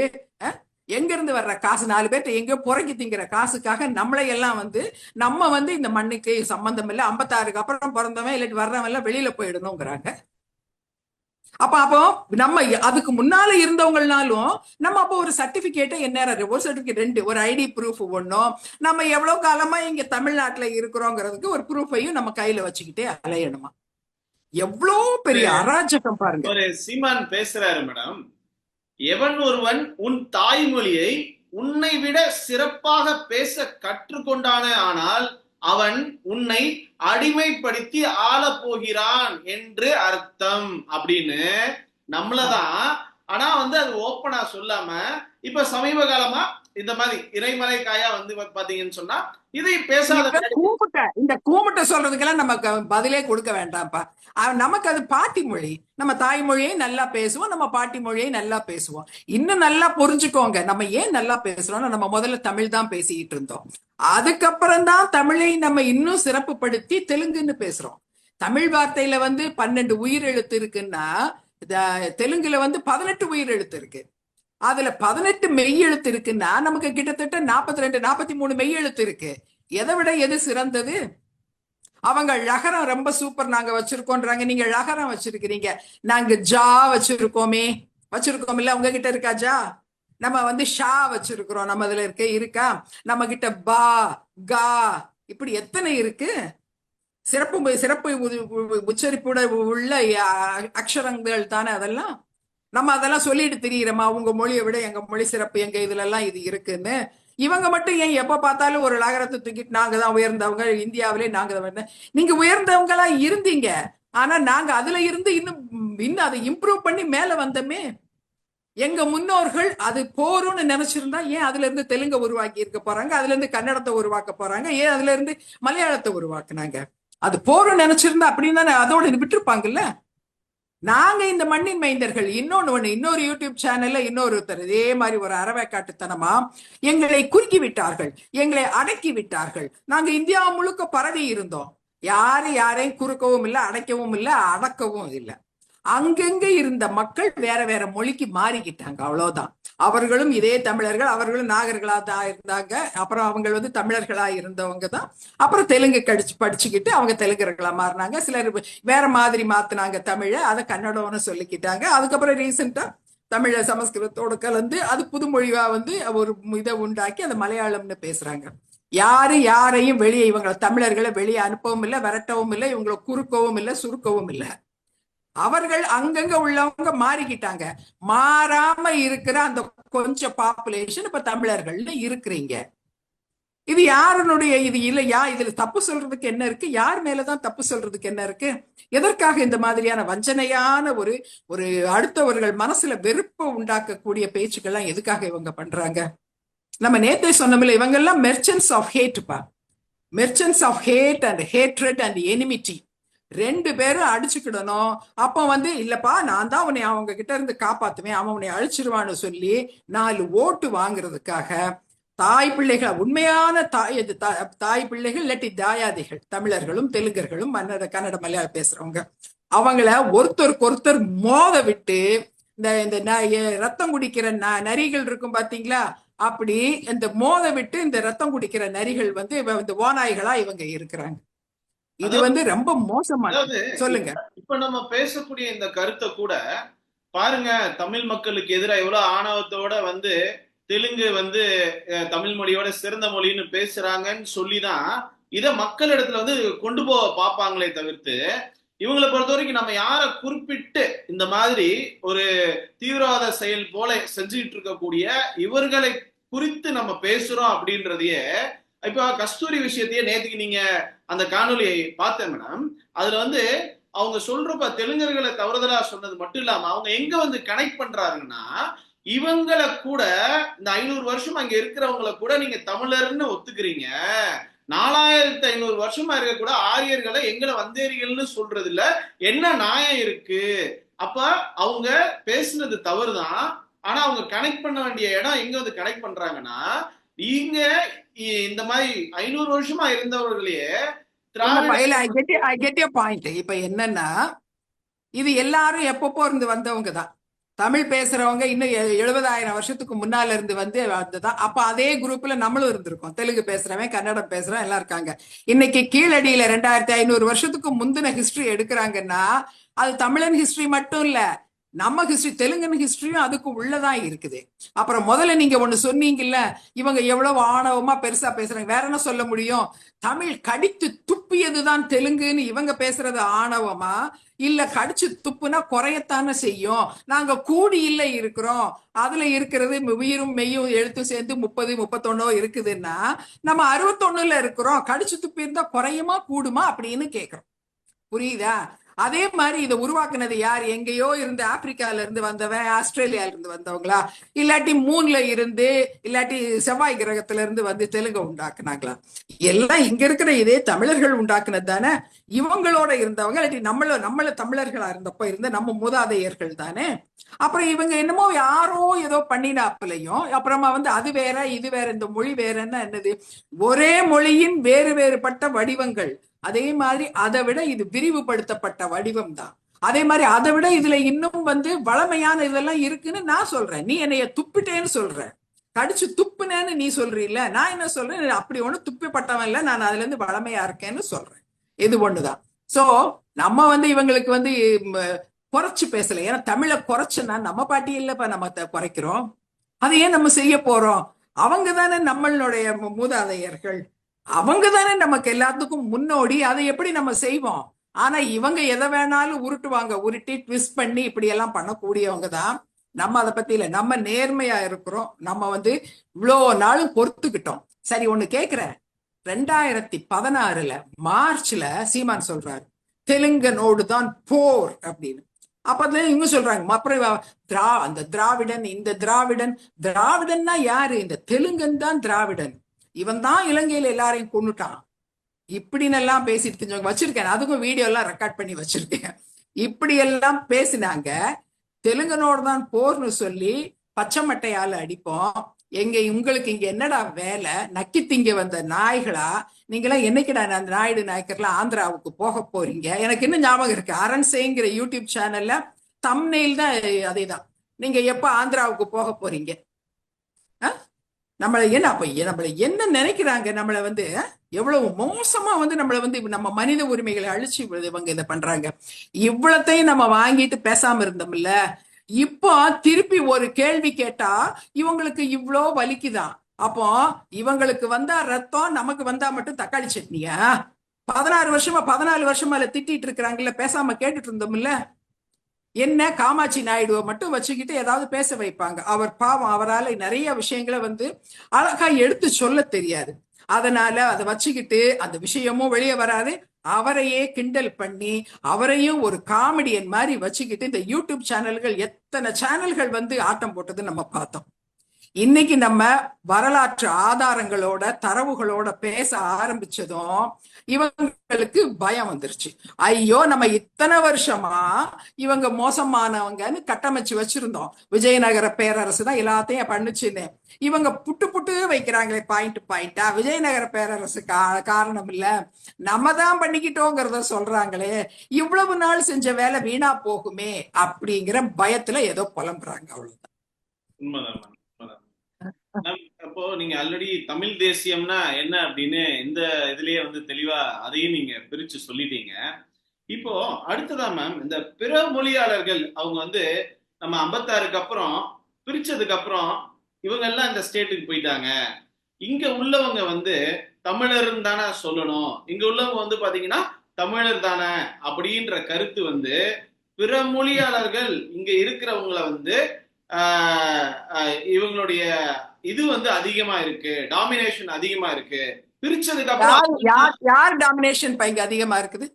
எங்க இருந்து வர்ற காசு, 4 பேர்ட்ட எங்கேயோ புறக்கி திங்கிற காசுக்காக நம்மளை எல்லாம் நம்ம இந்த மண்ணுக்கு சம்பந்தம் இல்லை, 56க்கு அப்புறம் பிறந்தவன் இல்லாட்டி வர்றவன் எல்லாம் வெளியில போயிடணுங்கிறாங்க. அப்போ நம்ம அதுக்கு முன்னால இருந்தவங்கனாலும் நம்ம அப்போ ஒரு சர்டிபிகேட்டை என்ன, ஒரு சர்டிபிகேட் 2, ஒரு ஐடி ப்ரூஃப் ஒன்னும், நம்ம எவ்வளவு காலமா இங்க தமிழ்நாட்டுல இருக்கிறோங்கிறதுக்கு ஒரு ப்ரூஃபையும் நம்ம கையில வச்சுக்கிட்டே அலையணுமா? எவ்வளவு பெரிய அராஜகம் பாருங்க. ஒரு சீமான் பேசுறாரு மேடம், எவன் ஒருவன் உன் தாய்மொழியை உன்னை விட சிறப்பாக பேச கற்றுக்கொண்டானே ஆனால் அவன் உன்னை அடிமைப்படுத்தி ஆள போகிறான் என்று அர்த்தம் அப்படின்னு நம்மளதான். ஆனா அது ஓப்பனா சொல்லாம இப்ப சமீப காலமா இந்த மாதிரி இறைமலை காயா பாத்தீங்கன்னு சொன்னா இதை பேசாத இந்த கூமுட்டை சொல்றதுக்கெல்லாம் நமக்கு பதிலே கொடுக்க வேண்டாம்ப்பா. நமக்கு அது பாட்டி மொழி, நம்ம தாய்மொழியை நல்லா பேசுவோம், நம்ம பாட்டி மொழியை நல்லா பேசுவோம். இன்னும் நல்லா புரிஞ்சுக்கோங்க, நம்ம ஏன் நல்லா பேசுறோம்னா நம்ம முதல்ல தமிழ் தான் பேசிக்கிட்டு இருந்தோம். அதுக்கப்புறம் தான் தமிழை நம்ம இன்னும் சிறப்புப்படுத்தி தெலுங்குன்னு பேசுறோம். தமிழ் வார்த்தையில 12 உயிரெழுத்து இருக்குன்னா தெலுங்குல 18 உயிரெழுத்து இருக்கு. அதுல 18 மெய்யெழுத்து இருக்குன்னா நமக்கு கிட்டத்தட்ட 42 43 மெய்யெழுத்து இருக்கு. எதை விட எது சிறந்தது? அவங்க ழகரம் ரொம்ப சூப்பர் நாங்க வச்சிருக்கோன்றாங்க, நீங்க ழகரம் வச்சிருக்கிறீங்க, நாங்க ஜா வச்சிருக்கோம் இல்ல, உங்ககிட்ட இருக்கா ஜா? நம்ம ஷா வச்சிருக்கிறோம், நம்ம அதுல இருக்கா? நம்ம கிட்ட பா, கா, இப்படி எத்தனை இருக்கு? சிறப்பு உச்சரிப்புட உள்ள அக்ஷரங்கள் தானே அதெல்லாம். நம்ம அதெல்லாம் சொல்லிட்டு தெரியுறோமா, உங்க மொழியை விட எங்க மொழி சிறப்பு, எங்க இதுல எல்லாம் இது இருக்குன்னு? இவங்க மட்டும் ஏன் எப்ப பார்த்தாலும் ஒரு ழகரத்தை தூக்கிட்டு நாங்க தான் உயர்ந்தவங்க, இந்தியாவிலே நாங்க தான். நீங்க உயர்ந்தவங்களா இருந்தீங்க, ஆனா நாங்க அதுல இருந்து இன்னும் அதை இம்ப்ரூவ் பண்ணி மேல வந்தோமே. எங்க முன்னோர்கள் அது போரும்னு நினைச்சிருந்தா ஏன் அதுல இருந்து தெலுங்க உருவாக்கி இருக்க போறாங்க, அதுல இருந்து கன்னடத்தை உருவாக்க போறாங்க, ஏன் அதுல இருந்து மலையாளத்தை உருவாக்குனாங்க? அது போரும் நினைச்சிருந்தா அப்படின்னு தானே அதோட விட்டுருப்பாங்கல்ல. நாங்க இந்த மண்ணின் மைந்தர்கள். இன்னொரு யூடியூப் சேனல்ல இன்னொருத்தர் இதே மாதிரி ஒரு அறவைக்காட்டுத்தனமா எங்களை குறுக்கி விட்டார்கள், எங்களை அடக்கி விட்டார்கள். நாங்க இந்தியா முழுக்க பரவி இருந்தோம். யாரையும் குறுக்கவும் இல்லை, அடைக்கவும் இல்லை, அடக்கவும் இல்லை. அங்கங்க இருந்த மக்கள் வேற வேற மொழிக்கு மாறிக்கிட்டாங்க, அவ்வளவுதான். அவர்களும் இதே தமிழர்கள், அவர்களும் நாகர்களா தான் இருந்தாங்க. அப்புறம் அவங்க தமிழர்களா இருந்தவங்க தான் அப்புறம் தெலுங்கு படிச்சுக்கிட்டு அவங்க தெலுங்கர்களா மாறினாங்க. சிலர் வேற மாதிரி மாத்தினாங்க தமிழை, அதை கன்னடம்னு சொல்லிக்கிட்டாங்க. அதுக்கப்புறம் ரீசெண்டா தமிழ சமஸ்கிருதத்தோட கலந்து அது புதுமொழிவா ஒரு இதை உண்டாக்கி அதை மலையாளம்னு பேசுறாங்க. யாரையும் வெளியே இவங்களை தமிழர்களை வெளியே அனுப்பவும் இல்லை, விரட்டவும் இல்லை, இவங்களை குறுக்கவும் இல்லை, சுருக்கவும் இல்லை. அவர்கள் அங்கங்க உள்ளவங்க மாறிக்கிட்டாங்க. மாறாம இருக்கிற அந்த கொஞ்சம் பாப்புலேஷன் இப்ப தமிழர்கள்னு இருக்கிறீங்க. இது யாருடைய இது இல்லையா? இதுல தப்பு சொல்றதுக்கு என்ன இருக்கு? யார் மேலதான் தப்பு சொல்றதுக்கு என்ன இருக்கு? எதற்காக இந்த மாதிரியான வஞ்சனையான ஒரு ஒரு அடுத்தவர்கள் மனசுல வெறுப்பை உண்டாக்கக்கூடிய பேச்சுக்கள்லாம் எதுக்காக இவங்க பண்றாங்க? நம்ம நேத்தே சொன்னோம்ல, இவங்க எல்லாம் மெர்ச்சன்ட்ஸ் ஆஃப் ஹேட்பா. Merchants of hate and hatred and enmity. ரெண்டு பேரும் அடிச்சுக்கிடணும். அப்ப இல்லப்பா நான் தான் உன்னை அவங்க கிட்ட இருந்து காப்பாத்துவேன், அவன் உன்னை அழிச்சிருவான்னு சொல்லி 4 ஓட்டு வாங்குறதுக்காக தாய் பிள்ளைகள், உண்மையான தாய் பிள்ளைகள் இல்லாட்டி தாயாதிகள், தமிழர்களும் தெலுங்கர்களும் கன்னட மலையாளம் பேசுறவங்க, அவங்கள ஒருத்தருக்கு ஒருத்தர் மோத விட்டு இந்த ரத்தம் குடிக்கிற நரிகள் இருக்கும் பாத்தீங்களா, அப்படி இந்த மோத விட்டு இந்த ரத்தம் குடிக்கிற நரிகள் இந்த ஓநாய்களா இவங்க இருக்கிறாங்க. இது ரொம்ப மோசமானது. சொல்லுங்க. இப்ப நம்ம பேசக்கூடிய இந்த கருத்தை கூட பாருங்க, தமிழ் மக்களுக்கு எதிராக எவ்வளவு ஆணவத்தோட தெலுங்கு தமிழ் மொழியோட சிறந்த மொழின்னு பேசுறாங்கன்னு சொல்லிதான் இத மக்களிடத்துல கொண்டு போக பார்ப்பாங்களே தவிர்த்து, இவங்களை பொறுத்த வரைக்கும் நம்ம யார குறிப்பிட்டு இந்த மாதிரி ஒரு தீவிரவாத செயல் போல செஞ்சுட்டு இருக்கக்கூடிய இவர்களை குறித்து நம்ம பேசுறோம் அப்படின்றதையே. இப்ப கஸ்தூரி விஷயத்தையே நேத்துக்கு நீங்க அந்த காணொலியை பார்த்தேன் மேடம். அதுல அவங்க சொல்றப்ப தெலுங்கர்களை தவறுதலா சொன்னது மட்டும் இல்லாம அவங்க எங்க கனெக்ட் பண்றாருன்னா, இவங்களை கூட இந்த 500 வருஷம் அங்க இருக்கிறவங்களை கூட நீங்க தமிழர்னு ஒத்துக்கிறீங்க, 4500 வருஷமா இருக்க கூட ஆரியர்களை எங்களை வந்தேரிகள்னு சொல்றதுல என்ன நியாயம் இருக்கு? அப்ப அவங்க பேசுனது தவறுதான். ஆனா அவங்க கனெக்ட் பண்ண வேண்டிய இடம் எங்க கனெக்ட் பண்றாங்கன்னா, இங்க இந்த மாதிரி 500 வருஷமா இருந்தவர்களே இப்ப என்னன்னா, இது எல்லாரும் எப்பப்போ இருந்து வந்தவங்க தான். தமிழ் பேசுறவங்க இன்னும் 70,000 வருஷத்துக்கு முன்னால இருந்து வந்துதான். அப்ப அதே குரூப்ல நம்மளும் இருந்திருக்கோம். தெலுங்கு பேசுறவன், கன்னடம் பேசுறவன் எல்லாம் இருக்காங்க. இன்னைக்கு கீழடியில 2500 வருஷத்துக்கு முந்தின ஹிஸ்டரி எடுக்கிறாங்கன்னா அது தமிழன் ஹிஸ்டரி மட்டும் இல்ல, நம்ம ஹிஸ்டரி, தெலுங்கன் ஹிஸ்டரியும் அதுக்கு உள்ளதான் இருக்குது. அப்புறம் முதல்ல நீங்க ஒண்ணு சொன்னீங்கல்ல, இவங்க எவ்வளவு ஆணவமா பெருசா பேசுறாங்க. வேற என்ன சொல்ல முடியும்? தமிழ் கடித்து துப்பியதுதான் தெலுங்குன்னு இவங்க பேசுறது ஆணவமா? இல்ல கடிச்சு துப்புனா குறையத்தானே செய்யும். நாங்க கூடி இல்ல இருக்கிறோம், அதுல இருக்கிறது உயிரும் மெய்யும் எழுத்தும் சேர்ந்து 30 31 இருக்குதுன்னா நம்ம 61ல இருக்கிறோம். கடிச்சு துப்பி இருந்தா குறையுமா கூடுமா அப்படின்னு கேக்குறோம். புரியுதா? அதே மாதிரி இதை உருவாக்குனது யார்? எங்கேயோ இருந்து ஆப்பிரிக்கால இருந்து வந்தவன், ஆஸ்திரேலியால இருந்து வந்தவங்களா, இல்லாட்டி மூன்ல இருந்து, இல்லாட்டி செவ்வாய் கிரகத்துல இருந்து தெலுங்கு உண்டாக்குனாங்களா? எல்லாம் இங்க இருக்கிற இதே தமிழர்கள் உண்டாக்குனது தானே. இவங்களோட இருந்தவங்க இல்லாட்டி நம்மள தமிழர்களா இருந்தப்ப இருந்த நம்ம மூதாதையர்கள் தானே. அப்புறம் இவங்க என்னமோ யாரோ ஏதோ பண்ணினாப்பிலையும் அப்புறமா அது வேற இது வேற, இந்த மொழி வேறன்னா என்னது? ஒரே மொழியின் வேறு வேறுபட்ட வடிவங்கள். அதே மாதிரி அதை விட இது விரிவுபடுத்தப்பட்ட வடிவம் தான். அதே மாதிரி அதை விட இதுல இன்னும் வளமையான இதெல்லாம் இருக்குன்னு நான் சொல்றேன். நீ என்னைய துப்பிட்டேன்னு சொல்ற, கடிச்சு துப்புனேன்னு நீ சொல்றீல்ல. நான் என்ன சொல்றேன், அப்படி ஒண்ணு துப்பிப்பட்டவன் இல்ல, நான் அதுல இருந்து வளமையா இருக்கேன்னு சொல்றேன். இது ஒண்ணுதான். சோ நம்ம இவங்களுக்கு குறைச்சு பேசல. ஏன்னா தமிழை குறைச்சுன்னா நம்ம பாட்டி இல்லப்ப நம்ம குறைக்கிறோம். அதை ஏன் நம்ம செய்ய போறோம்? அவங்க தானே நம்மளுடைய மூதாதையர்கள், அவங்க தானே நமக்கு எல்லாத்துக்கும் முன்னோடி. அதை எப்படி நம்ம செய்வோம்? ஆனா இவங்க எதை வேணாலும் உருட்டுவாங்க, உருட்டி ட்விஸ்ட் பண்ணி இப்படி எல்லாம் பண்ணக்கூடியவங்க தான். நம்ம அதை பத்தி இல்ல, நம்ம நேர்மையா இருக்கிறோம். நம்ம இவ்வளோ நாளும் பொறுத்துக்கிட்டோம். சரி, ஒண்ணு கேக்குறேன். 2016 மார்ச்ல சீமான் சொல்றாரு தெலுங்கனோடு தான் போர் அப்படின்னு. அப்பதான் இவங்க சொல்றாங்க அப்புறம் அந்த திராவிடன், இந்த திராவிடன். திராவிடன்னா யாரு? இந்த தெலுங்கன் தான் திராவிடன். இவன் தான் இலங்கையில எல்லாரையும் கொன்னுட்டான். இப்படின்னு எல்லாம் பேசிட்டு வச்சிருக்கேன். அதுக்கும் வீடியோ எல்லாம் ரெக்கார்ட் பண்ணி வச்சிருக்கேன். இப்படி எல்லாம் பேசினாங்க. தெலுங்கனோட தான் போர்னு சொல்லி பச்சை மட்டையால அடிப்போம். உங்களுக்கு இங்க என்னடா வேலை? நக்கி திங்க வந்த நாய்களா நீங்களாம்? என்னைக்குடா அந்த நாயுடு நாயக்கர்லாம் ஆந்திராவுக்கு போக போறீங்க? எனக்கு இன்னும் ஞாபகம் இருக்கு, அரண்சேங்கிற யூடியூப் சேனல்ல தம்ப்நெயில் தான் அதேதான். நீங்க எப்ப ஆந்திராவுக்கு போக போறீங்க? நம்மளை என்ன அப்ப நம்மளை என்ன நினைக்கிறாங்க? நம்மளை எவ்வளவு மோசமா நம்மளை நம்ம மனித உரிமைகளை அழிச்சு இவங்க இதை பண்றாங்க. இவ்வளத்தையும் நம்ம வாங்கிட்டு பேசாம இருந்தோம்ல. இப்போ திருப்பி ஒரு கேள்வி கேட்டா இவங்களுக்கு இவ்வளோ வலிக்குதான். அப்போ இவங்களுக்கு வந்தா ரத்தம், நமக்கு வந்தா மட்டும் தக்காளி சட்னியா? 14 வருஷமா திட்டிட்டு இருக்கிறாங்கல்ல, பேசாம கேட்டுட்டு இருந்தோம்ல. என்ன காமாட்சி நாயுடுவை மட்டும் வச்சுக்கிட்டு ஏதாவது பேச வைப்பாங்க. அவர் பாவம், அவரால் நிறைய விஷயங்களை அழகா எடுத்து சொல்ல தெரியாது. அதனால அதை வச்சுக்கிட்டு அந்த விஷயமும் வெளியே வராது. அவரையே கிண்டல் பண்ணி அவரையும் ஒரு காமெடியன் மாதிரி வச்சுக்கிட்டு இந்த யூடியூப் சேனல்கள், எத்தனை சேனல்கள் ஆட்டம் போட்டது நம்ம பார்த்தோம். இன்னைக்கு நம்ம வரலாற்று ஆதாரங்களோட தரவுகளோட பேச ஆரம்பிச்சதும் இவங்களுக்கு பயம் வந்துருச்சு. ஐயோ, நம்ம இத்தனை வருஷமா இவங்க மோசமானவங்கன்னு கட்டமைச்சு வச்சிருந்தோம். விஜயநகர பேரரசு தான் எல்லாத்தையும் பண்ணுச்சுன்னு இவங்க புட்டு வைக்கிறாங்களே பாயிண்டா. விஜயநகர பேரரசு காரணம் இல்ல, நம்ம தான் பண்ணிக்கிட்டோங்கிறத சொல்றாங்களே. இவ்வளவு நாள் செஞ்ச வேலை வீணா போகுமே அப்படிங்கிற பயத்துல ஏதோ புலம்புறாங்க, அவ்வளவுதான். உண்மைதான். அப்போ நீங்க ஆல்ரெடி தமிழ் தேசியம்னா என்ன அப்படின்னு இந்த இதுலயே தெளிவா அதையும் நீங்க பிரிச்சு சொல்லிட்டீங்க. இப்போ அடுத்ததா மேம், இந்த பிற மொழியாளர்கள் அவங்க நம்ம 56க்கு அப்புறம் பிரிச்சதுக்கு அப்புறம் இவங்க எல்லாம் இந்த ஸ்டேட்டுக்கு போயிட்டாங்க. இங்க உள்ளவங்க தமிழர்னு தானே சொல்லணும், இங்க உள்ளவங்க பாத்தீங்கன்னா தமிழர் தானே அப்படின்ற கருத்து பிற மொழியாளர்கள் இங்க இருக்கிறவங்களை இவங்களுடைய இது அதிகமா இருக்கு, டாமினேஷன் அதிகமா இருக்கு. பிரிச்சதுக்கு அப்புறம் யார் டாமினேஷன் இங்க அதிகமா இருக்குது?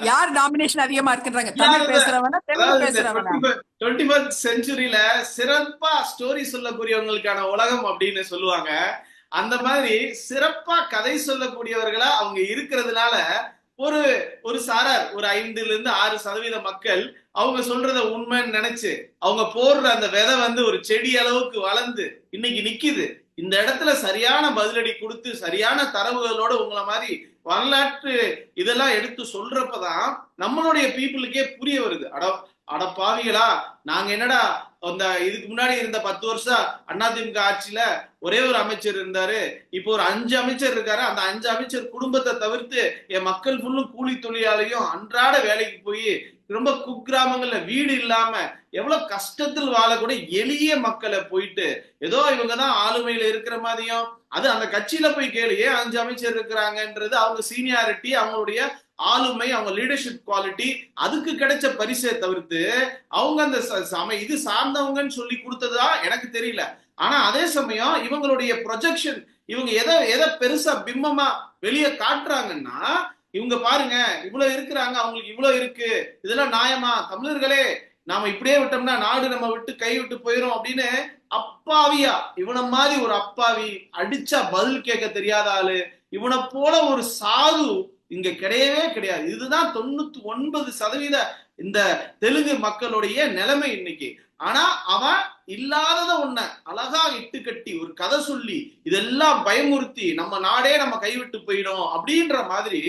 யார் டாமினேஷன் அதிகமா இருக்குன்றாங்க? தமிழ் பேசுறவனா தெலுங்கு பேசுறவனா? 21st செஞ்சுரியில சிறப்பா ஸ்டோரி சொல்லக்கூடியவங்களுக்கான உலகம் அப்படின்னு சொல்லுவாங்க. அந்த மாதிரி சிறப்பா கதை சொல்லக்கூடியவர்களா அவங்க இருக்கிறதுனால ஒரு சாரார், ஒரு 5-6% மக்கள் அவங்க சொல்றத உண்மைன்னு நினைச்சு அவங்க போடுற அந்த விதை ஒரு செடி அளவுக்கு வளர்ந்து இன்னைக்கு நிக்குது. இந்த இடத்துல சரியான பதிலடி கொடுத்து சரியான தரவுகளோட உங்களை மாதிரி வரலாற்று இதெல்லாம் எடுத்து சொல்றப்பதான் நம்மளுடைய பீப்புளுக்கே புரிய வருது. அடப்பாவிகளா, நாங்க என்னடா இதுக்கு முன்னாடி இருந்த 10 வருஷம் அதிமுக ஆட்சியில ஒரே ஒரு அமைச்சர் இருந்தாரு, இப்போ ஒரு 5 அமைச்சர் இருக்காரு. அந்த 5 அமைச்சர் குடும்பத்தை தவிர்த்து என் மக்கள் ஃபுல்லும் கூலி தொழிலாளியும் அன்றாட வேலைக்கு போய் ரொம்ப குக்கிராமங்கள்ல வீடு இல்லாம எவ்வளவு கஷ்டத்தில் வாழக்கூடிய எளிய மக்களை போயிட்டு ஏதோ இவங்கதான் ஆளுமையில இருக்கிற மாதிரியும், அது அந்த கட்சியில போய் கேளு, ஏன் 5 அமைச்சர் இருக்கிறாங்கன்றது அவங்க சீனியாரிட்டி, அவங்களுடைய ஆளுமை, அவங்க லீடர்ஷிப் குவாலிட்டி, அதுக்கு கிடைச்ச பரிசை தவிர்த்து அவங்க அந்த இது சார்ந்தவங்கன்னு சொல்லி கொடுத்ததா எனக்கு தெரியல. ஆனா அதே சமயம் இவங்களுடைய ப்ரொஜெக்ஷன், இவங்க எதை பெருசா பிம்பமா வெளியே காட்டுறாங்கன்னா, இவங்க பாருங்க இவ்வளவு இருக்கிறாங்க, அவங்களுக்கு இவ்வளவு இருக்கு, இதெல்லாம் நியாயமா? தமிழர்களே நாம இப்படியே விட்டோம்னா நாடு நம்ம விட்டு கை விட்டு போயிரும் அப்படின்னு அப்பாவியா, இவனை மாதிரி ஒரு அப்பாவி, அடிச்சா பதில் கேட்க தெரியாத ஆளு, இவனை போல ஒரு சாது இங்க கிடையவே கிடையாது. இதுதான் 99% இந்த தெலுங்கு மக்களுடைய நிலைமை இன்னைக்கு. ஆனா அவன் இல்லாதத ஒண்ண அழகா இட்டு கட்டி ஒரு கதை சொல்லி இதெல்லாம் பயமுறுத்தி நம்ம நாடே நம்ம கைவிட்டு போயிடும் அப்படின்ற மாதிரி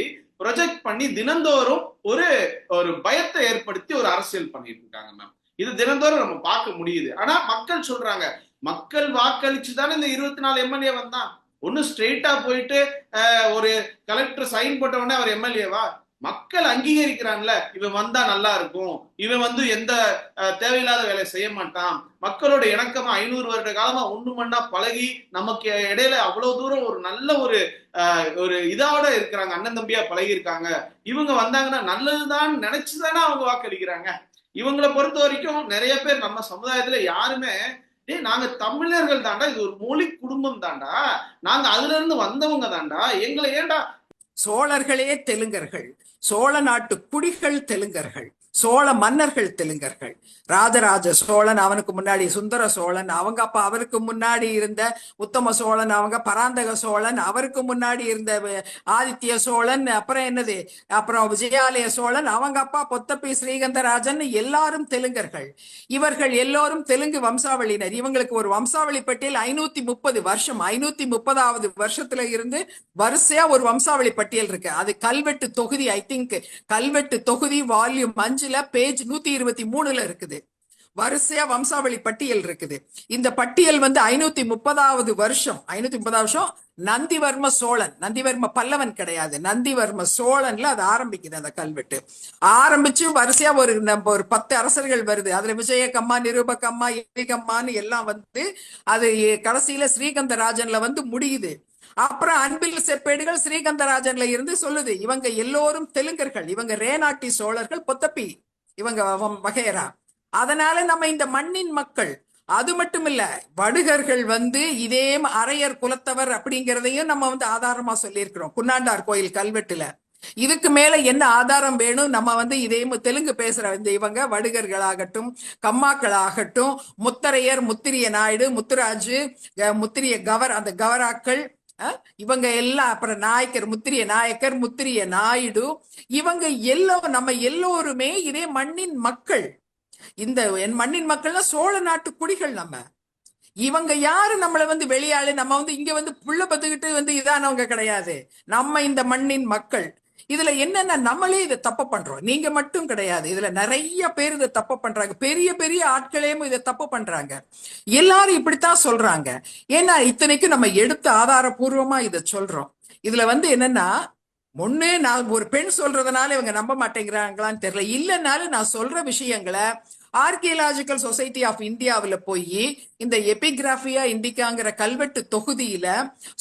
ப்ரொஜெக்ட் பண்ணி தினந்தோறும் ஒரு பயத்தை ஏற்படுத்தி ஒரு அரசியல் பண்ணிட்டு இருக்காங்க மேம். இது தினந்தோறும் நம்ம பார்க்க முடியுது. ஆனா மக்கள் சொல்றாங்க, மக்கள் வாக்களிச்சுதானே இந்த 24 எம்எல்ஏ வந்தான். ஒண்ணு ஸ்ட்ரெயிட்டா போயிட்டு ஒரு கலெக்டர் சைன் போட்ட உடனே அவர் எம்எல்ஏவா? மக்கள் அங்கீகரிக்கிறான்ல, இவன் வந்தா நல்லா இருக்கும், இவன் எந்த தேவையில்லாத வேலையை செய்ய மாட்டான், மக்களோட இணக்கமா 500 வருட காலமா ஒண்ணு மண்ணா பழகி நமக்கு இடையில அவ்வளவு தூரம் ஒரு நல்ல ஒரு இதோட இருக்கிறாங்க, அண்ணன் தம்பியா பழகி இருக்காங்க, இவங்க வந்தாங்கன்னா நல்லதுதான் நினைச்சுதானே அவங்க வாக்களிக்கிறாங்க. இவங்களை பொறுத்த வரைக்கும் நிறைய பேர் நம்ம சமுதாயத்துல யாருமே நாங்க தமிழர்கள் தாண்டா, இது ஒரு மொழி குடும்பம் தாண்டா, நாங்க அதுல இருந்து வந்தவங்க தாண்டா, எங்களை ஏண்டா சோழர்களே தெலுங்கர்கள், சோழ நாட்டு குடிகள் தெலுங்கர்கள், சோழ மன்னர்கள் தெலுங்கர்கள். ராஜராஜ சோழன், அவனுக்கு முன்னாடி சுந்தர சோழன், அவங்க அப்பா, அவருக்கு முன்னாடி இருந்த உத்தம சோழன், அவங்க பராந்தக சோழன், அவருக்கு முன்னாடி இருந்த ஆதித்ய சோழன், அப்புறம் என்னது, அப்புறம் விஜயாலய சோழன், அவங்க அப்பா பொத்தப்பி ஸ்ரீகந்தராஜன், எல்லாரும் தெலுங்கர்கள். இவர்கள் எல்லோரும் தெலுங்கு வம்சாவளியினர். இவங்களுக்கு ஒரு வம்சாவளி பட்டியல் 530 வருஷம், 530வது வருஷத்துல இருந்து வரிசையா ஒரு வம்சாவளி பட்டியல் இருக்கு. அது கல்வெட்டு தொகுதி, ஐ திங்க் கல்வெட்டு தொகுதி வால்யூம் 5ல பேஜ் 123ல இருக்குது. வரிசையா வம்சாவளி பட்டியல் இருக்குது. இந்த பட்டியல் 530வது வருஷம், 530வது வருஷம் நந்திவர்ம சோழன், நந்திவர்ம பல்லவன் கிடையாது, நந்திவர்ம சோழன்ல அது ஆரம்பிக்குது. அந்த கல்வெட்டு ஆரம்பிச்சு வரிசையா ஒரு 10 அரசர்கள் வருது. அதுல விஜயகம்மா, நிருபகம்மா, எலிகம்மான்னு எல்லாம் அது கடைசியில ஸ்ரீகந்தராஜன்ல முடியுது. அப்புறம் அன்பில் செப்பேடுகள் ஸ்ரீகந்தராஜன்ல இருந்து சொல்லுது, இவங்க எல்லோரும் தெலுங்கர்கள், இவங்க ரேனாட்டி சோழர்கள், பொத்தப்பி, இவங்க வகைரா. அதனால நம்ம இந்த மண்ணின் மக்கள். அது மட்டும் இல்ல, வடுகர்கள் இதே அரையர் குலத்தவர் அப்படிங்கிறதையும் நம்ம ஆதாரமா சொல்லியிருக்கிறோம் குன்னாண்டார் கோயில் கல்வெட்டுல. இதுக்கு மேல என்ன ஆதாரம் வேணும்? நம்ம இதே தெலுங்கு பேசுற இவங்க வடுகர்களாகட்டும், கம்மாக்களாகட்டும், முத்தரையர், முத்திரிய நாயுடு, முத்துராஜு, முத்திரிய அந்த கவராக்கள், இவங்க எல்லாம், அப்புறம் நாயக்கர், முத்திரிய நாயக்கர், முத்திரிய நாயுடு, இவங்க நம்ம எல்லோருமே இதே மண்ணின் மக்கள். இந்த மண்ணின் மக்கள்னா சோழ நாட்டு குடிகள். நம்ம இவங்க யாரு நம்மள வெளியாளு, நம்ம இங்க புள்ள பத்துக்கிட்டு இதானவங்க கிடையாது. நம்ம இந்த மண்ணின் மக்கள். இதுல என்னன்னா, நம்மளே இதை தப்பு பண்றோம். நீங்க மட்டும் கிடையாது, இதுல நிறைய பேர் இதை தப்பு பண்றாங்க. பெரிய பெரிய ஆட்களேயும் இதை தப்பு பண்றாங்க. எல்லாரும் இப்படித்தான் சொல்றாங்க. ஏன்னா இத்தனைக்கும் நம்ம எடுத்து ஆதாரபூர்வமா இதை சொல்றோம். இதுல என்னன்னா, ஒண்ணு, நான் ஒரு பெண் சொல்றதுனால இவங்க நம்ப மாட்டேங்கிறாங்களான்னு தெரியல. இல்லைன்னாலும் நான் சொல்ற விஷயங்களை ஆர்கியலாஜிக்கல் சொசைட்டி ஆஃப் இந்தியாவில் போய் இந்த எபிகிராபியா இண்டிகாங்கிற கல்வெட்டு தொகுதியில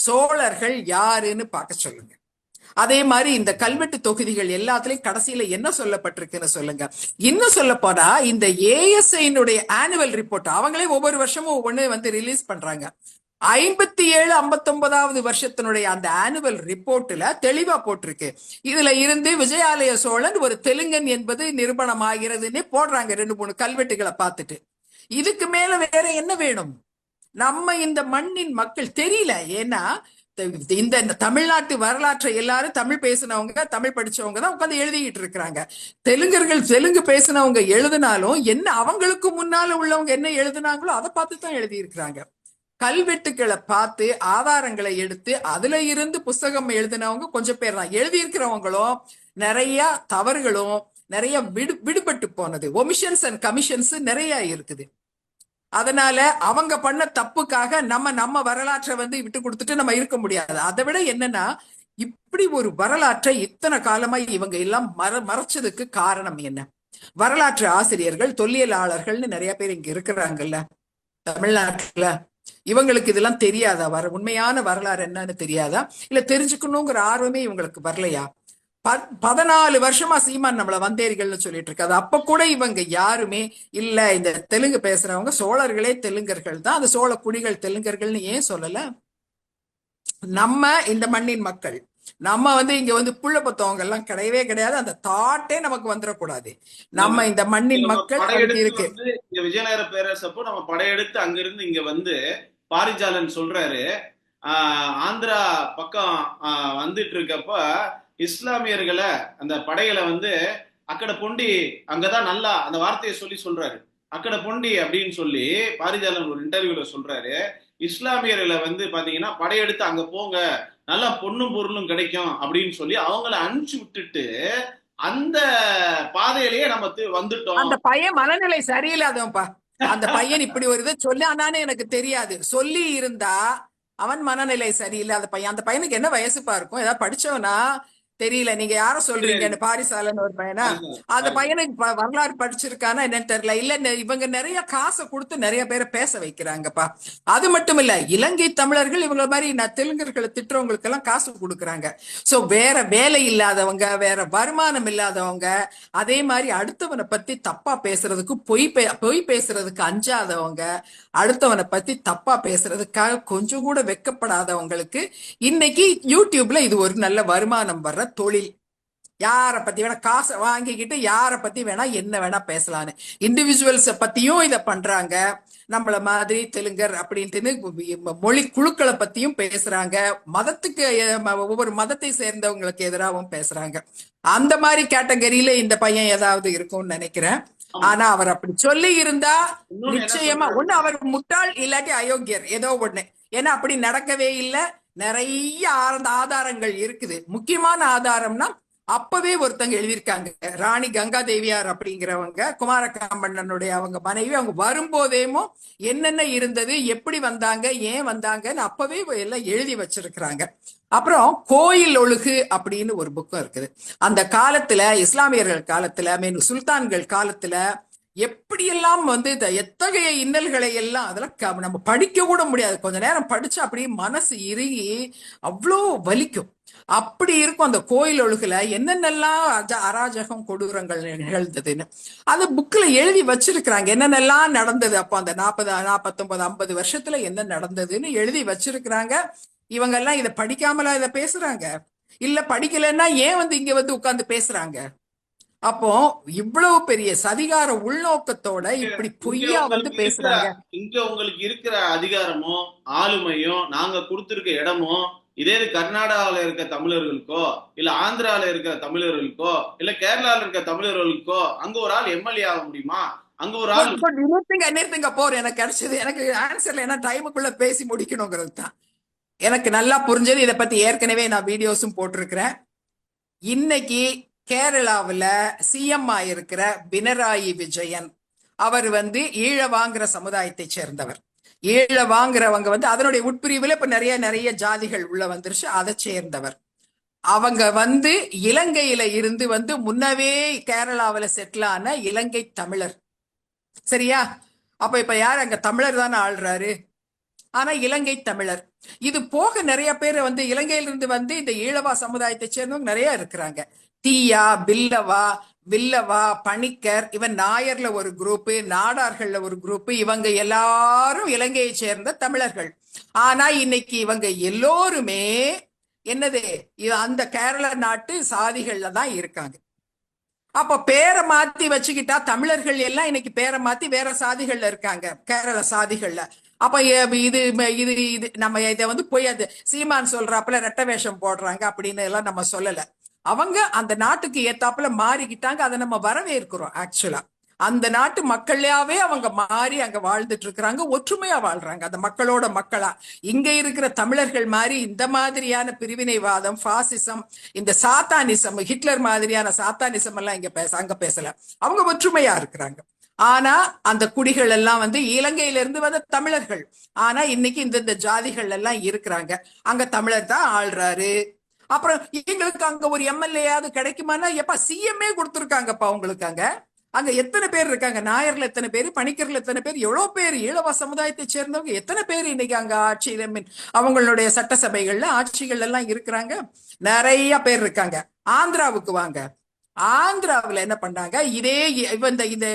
சோழர்கள் யாருன்னு பார்க்க சொல்லுங்க. அதே மாதிரி இந்த கல்வெட்டு தொகுதிகள் எல்லாத்துலயும் கடைசியில என்ன சொல்லப்பட்டிருக்குன்னு சொல்லுங்க. இன்னும் சொல்ல போனா, இந்த ஏஎஸ்ஐனுடைய ஆனுவல் ரிப்போர்ட் அவங்களே ஒவ்வொரு வருஷமும் ஒவ்வொன்னு ரிலீஸ் பண்றாங்க. 57, 59வது வருஷத்தினுடைய அந்த ஆனுவல் ரிப்போர்ட்ல தெளிவா போட்டிருக்கு. இதுல இருந்து விஜயாலய சோழன் ஒரு தெலுங்கன் என்பது நிரூபணம் ஆகிறதுன்னு போடுறாங்க 2-3 கல்வெட்டுகளை பார்த்துட்டு. இதுக்கு மேல வேற என்ன வேணும்? நம்ம இந்த மண்ணின் மக்கள் தெரியல. ஏன்னா இந்த தமிழ்நாட்டு வரலாற்றை எல்லாரும் தமிழ் பேசினவங்க, தமிழ் படிச்சவங்க தான் உட்காந்து எழுதிக்கிட்டு இருக்கிறாங்க. தெலுங்கர்கள் தெலுங்கு பேசினவங்க எழுதினாலும் என்ன, அவங்களுக்கு முன்னால உள்ளவங்க என்ன எழுதினாங்களோ அதை பார்த்து தான் எழுதி இருக்கிறாங்க. கல்வெட்டுக்களை பார்த்து ஆதாரங்களை எடுத்து அதுல இருந்து புஸ்தகம் எழுதினவங்க கொஞ்சம் பேர் தான். எழுதியிருக்கிறவங்களும் நிறைய தவறுகளும் நிறைய விடுபட்டு போனது, ஒமிஷன்ஸ் அண்ட் கமிஷன்ஸ் நிறைய இருக்குது. அதனால அவங்க பண்ண தப்புக்காக நம்ம வரலாற்றை விட்டு கொடுத்துட்டு நம்ம இருக்க முடியாது. அதை விட என்னன்னா, இப்படி ஒரு வரலாற்றை இத்தனை காலமா இவங்க எல்லாம் மறைச்சதுக்கு காரணம் என்ன? வரலாற்று ஆசிரியர்கள், தொல்லியலாளர்கள்னு நிறைய பேர் இங்க இருக்கிறாங்கல்ல தமிழ்நாட்டுல, இவங்களுக்கு இதெல்லாம் தெரியாதா? உண்மையான வரலாறு என்னன்னு தெரியாதா? இல்ல தெரிஞ்சுக்கணுங்கிற ஆர்வமே இவங்களுக்கு வரலையா? 14 வருஷமா சீமான் நம்மள வந்தேரிகள்னு சொல்லிட்டு இருக்காது. அப்ப கூட இவங்க யாருமே இல்ல, இந்த தெலுங்கு பேசுறவங்க சோழர்களே தெலுங்கர்கள் தான், அந்த சோழ குடிகள் தெலுங்கர்கள்னு ஏன் சொல்லல? நம்ம இந்த மண்ணின் மக்கள், நம்ம இங்க புள்ள பத்தவங்க எல்லாம் கிடையவே கிடையாது. அந்த தாட்டே நமக்கு வந்துடக்கூடாது. நம்ம இந்த மண்ணின் மக்கள் இருக்கு. விஜயநகர பேரரசப்போ நம்ம படையெடுத்து அங்கிருந்து இங்க பாரிஜாலன் சொல்றாரு, ஆந்திரா பக்கம் வந்துட்டு இருக்கப்ப இஸ்லாமியர்களை, அந்த படைகளை அக்கட பொண்டி, அங்கதான் நல்லா அந்த வார்த்தையை சொல்றாரு, அக்கட பொண்டி அப்படின்னு சொல்லி பாரிஜாலன் ஒரு இன்டர்வியூல சொல்றாரு. இஸ்லாமியர்களை பாத்தீங்கன்னா படையெடுத்து அங்க போங்க, நல்லா பொண்ணும் பொருளும் கிடைக்கும் அப்படின்னு சொல்லி அவங்கள அனுப்பிச்சு விட்டுட்டு அந்த பாதையிலேயே நம்ம வந்துட்டோம். அந்த பையன் மனநிலை சரியில்லாதவன்பா. அந்த பையன் இப்படி ஒரு இதை சொல்லி ஆனானே எனக்கு தெரியாது. சொல்லி இருந்தா அவன் மனநிலை சரியில்லாத பையன். அந்த பையனுக்கு என்ன வயசுப்பா இருக்கும்? ஏதாவது படிச்சவனா தெரியல. நீங்க யார சொல்றீங்க? பாரிசாலன் ஒரு பையனா? அந்த பையனுக்கு வரலாறு படிச்சிருக்கானா என்னன்னு தெரியல. இல்ல இவங்க நிறைய காசை கொடுத்து நிறைய பேரை பேச வைக்கிறாங்கப்பா. அது மட்டும் இல்ல, இலங்கை தமிழர்கள் இவங்க மாதிரி தெலுங்கர்களை திட்டுறவங்களுக்கு எல்லாம் காசு கொடுக்குறாங்க. சோ வேற வேலை இல்லாதவங்க, வேற வருமானம் இல்லாதவங்க, அதே மாதிரி அடுத்தவனை பத்தி தப்பா பேசுறதுக்கு, பொய் பேசுறதுக்கு அஞ்சாதவங்க, அடுத்தவனை பத்தி தப்பா பேசுறதுக்காக கொஞ்சம் கூட வெக்கப்படாதவங்களுக்கு இன்னைக்கு யூடியூப்ல இது ஒரு நல்ல வருமானம் வர்ற தொழில். யாரை பத்தி வேணா காசை வாங்கிக்கிட்டு யாரை பத்தி வேணா என்ன வேணா பேசலான்னு. இண்டிவிஜுவல்ஸை பத்தியும் இதை பண்றாங்க. நம்மள மாதிரி தெலுங்கர் அப்படின்ட்டு மொழி குழுக்களை பத்தியும் பேசுறாங்க. மதத்துக்கு ஒவ்வொரு மதத்தை சேர்ந்தவங்களுக்கு எதிராகவும் பேசுறாங்க. அந்த மாதிரி கேட்டகரியில இந்த பையன் ஏதாவது இருக்கும்னு நினைக்கிறேன். ஆமா. ஆனா அவர் அப்படி சொல்லி இருந்தா இன்னொன்னு என்ன நிச்சயமா சொல்றாரு? ஒண்ணு அவர் முட்டாள் இல்லாட்டி அயோக்கியர், ஏதோ ஒண்ணு. ஏன்னா அப்படி நடக்கவே இல்லை. நிறைய ஆதாரங்கள் இருக்குது. முக்கியமான ஆதாரம்னா அப்பவே ஒருத்தங்க எழுதியிருக்காங்க. ராணி கங்காதேவியார் அப்படிங்கிறவங்க, குமாரகாம்பண்ணனுடைய அவங்க மனைவி, அவங்க வரும்போதேமோ என்னென்ன இருந்தது, எப்படி வந்தாங்க, ஏன் வந்தாங்கன்னு அப்பவே எல்லாம் எழுதி வச்சிருக்கிறாங்க. அப்புறம் கோயில் ஒழுகு அப்படின்னு ஒரு புக்கம் இருக்குது. அந்த காலத்துல இஸ்லாமியர்கள் காலத்துல சுல்தான்கள் காலத்துல எப்படியெல்லாம் வந்து எத்தகைய இன்னல்களை எல்லாம் அதெல்லாம் நம்ம படிக்க கூட முடியாது. கொஞ்ச நேரம் படிச்சு அப்படியே மனசு இறுகி அவ்வளோ வலிக்கும். அப்படி இருக்கும் அந்த கோயில் ஒழுகுல என்னென்னலாம் அராஜகம் கொடூரங்கள் நிகழ்ந்ததுன்னு அந்த புக்ல எழுதி வச்சிருக்கிறாங்க. என்னென்னலாம் நடந்தது அப்போ அந்த 40, 49, 50 வருஷத்துல என்ன நடந்ததுன்னு எழுதி வச்சிருக்கிறாங்க. இவங்க எல்லாம் இதை படிக்காமலா இதை பேசுறாங்க? இல்ல படிக்கலன்னா ஏன் வந்து இங்க வந்து உட்கார்ந்து பேசுறாங்க? அப்போ இவ்வளவு பெரிய சதிகார உள்நோக்கத்தோட இப்படி பொய்யா வந்து பேசுறாங்க. இங்க உங்களுக்கு இருக்கிற அதிகாரமும் ஆளுமையும் நாங்க கொடுத்திருக்க இடமும் இதே கர்நாடகாவில இருக்க தமிழர்களுக்கோ இல்ல ஆந்திரால இருக்கிற தமிழர்களுக்கோ இல்ல கேரளால இருக்க தமிழர்களுக்கோ அங்க ஒரு ஆள் எம்எல்ஏ ஆக முடியுமா? அங்க ஒரு ஆள் நிறுத்துங்க போர். எனக்கு கிடைச்சது எனக்கு ஆன்சர்ல ஏன்னா டைமுக்குள்ள பேசி முடிக்கணுங்கிறது தான் எனக்கு நல்லா புரிஞ்சது. இதை பத்தி ஏற்கனவே நான் வீடியோஸும் போட்டிருக்கிறேன். இன்னைக்கு கேரளாவில் சிஎம் ஆயிருக்கிற பினராயி விஜயன் அவர் வந்து ஈழவாங்கிற சமுதாயத்தை சேர்ந்தவர். ஈழவாங்கிறவங்க வந்து அதனுடைய உட்பிரிவுல இப்ப நிறைய ஜாதிகள் உள்ள வந்துருச்சு, அதை சேர்ந்தவர். அவங்க வந்து இலங்கையில இருந்து வந்து முன்னவே கேரளாவில் செட்டில் ஆன இலங்கை தமிழர். சரியா? அப்ப இப்ப யார் அங்க தமிழர் தானே ஆள்றாரு. ஆனா இலங்கை தமிழர். இது போக நிறைய பேர் வந்து இலங்கையிலிருந்து வந்து இந்த ஈழவா சமுதாயத்தை சேர்ந்தவங்க நிறைய இருக்கிறாங்க. தீயா, வில்லவா, பணிக்கர், இவன் நாயர்ல ஒரு குரூப், நாடார்கள்ல ஒரு குரூப். இவங்க எல்லாரும் இலங்கையை சேர்ந்த தமிழர்கள். ஆனா இன்னைக்கு இவங்க எல்லோருமே என்னது அந்த கேரள நாட்டு சாதிகள்ல தான் இருக்காங்க. அப்ப பேரை மாத்தி வச்சுக்கிட்டா தமிழர்கள் எல்லாம் இன்னைக்கு பேரை மாத்தி வேற சாதிகள்ல இருக்காங்க, கேரள சாதிகள்ல. அப்ப இது இது இது நம்ம இதை வந்து போய் அது சீமான் சொல்றாப்புல ரெட்ட வேஷம் போடுறாங்க அப்படின்னு எல்லாம் நம்ம சொல்லல. அவங்க அந்த நாட்டுக்கு ஏத்தாப்புல மாறிக்கிட்டாங்க. அதை நம்ம வரவேற்கிறோம். ஆக்சுவலா அந்த நாட்டு மக்களாவே அவங்க மாறி அங்க வாழ்ந்துட்டு இருக்கிறாங்க, ஒற்றுமையா வாழ்றாங்க அந்த மக்களோட மக்களா. இங்க இருக்கிற தமிழர்கள் மாதிரி இந்த மாதிரியான பிரிவினைவாதம், பாசிசம், இந்த சாத்தானிசம், ஹிட்லர் மாதிரியான சாத்தானிசம் எல்லாம் அங்க பேசல. அவங்க ஒற்றுமையா இருக்கிறாங்க. ஆனா அந்த குடிகள் எல்லாம் வந்து இலங்கையில இருந்து வந்த தமிழர்கள். ஆனா இன்னைக்கு இந்த ஜாதிகள் எல்லாம் இருக்கிறாங்க. அங்க தமிழர் தான் ஆள்றாரு. அப்புறம் எங்களுக்கு அங்க ஒரு எம்எல்ஏயாவது கிடைக்குமானா எப்ப சிஎம்ஏ கொடுத்துருக்காங்கப்பா உங்களுக்கு. அங்க எத்தனை பேர் இருக்காங்க? நாயர்ல எத்தனை பேர், பணிக்கர்ல எத்தனை பேர், எவ்வளவு பேர் ஈழவா சமுதாயத்தை சேர்ந்தவங்க எத்தனை பேர் இன்னைக்கு அங்க ஆட்சியில அவங்களுடைய சட்டசபைகள்ல ஆட்சிகள் எல்லாம் இருக்கிறாங்க. நிறைய பேர் இருக்காங்க. ஆந்திராவுக்கு வாங்க. ஆந்திராவில் என்ன பண்ணாங்க? இதே இந்த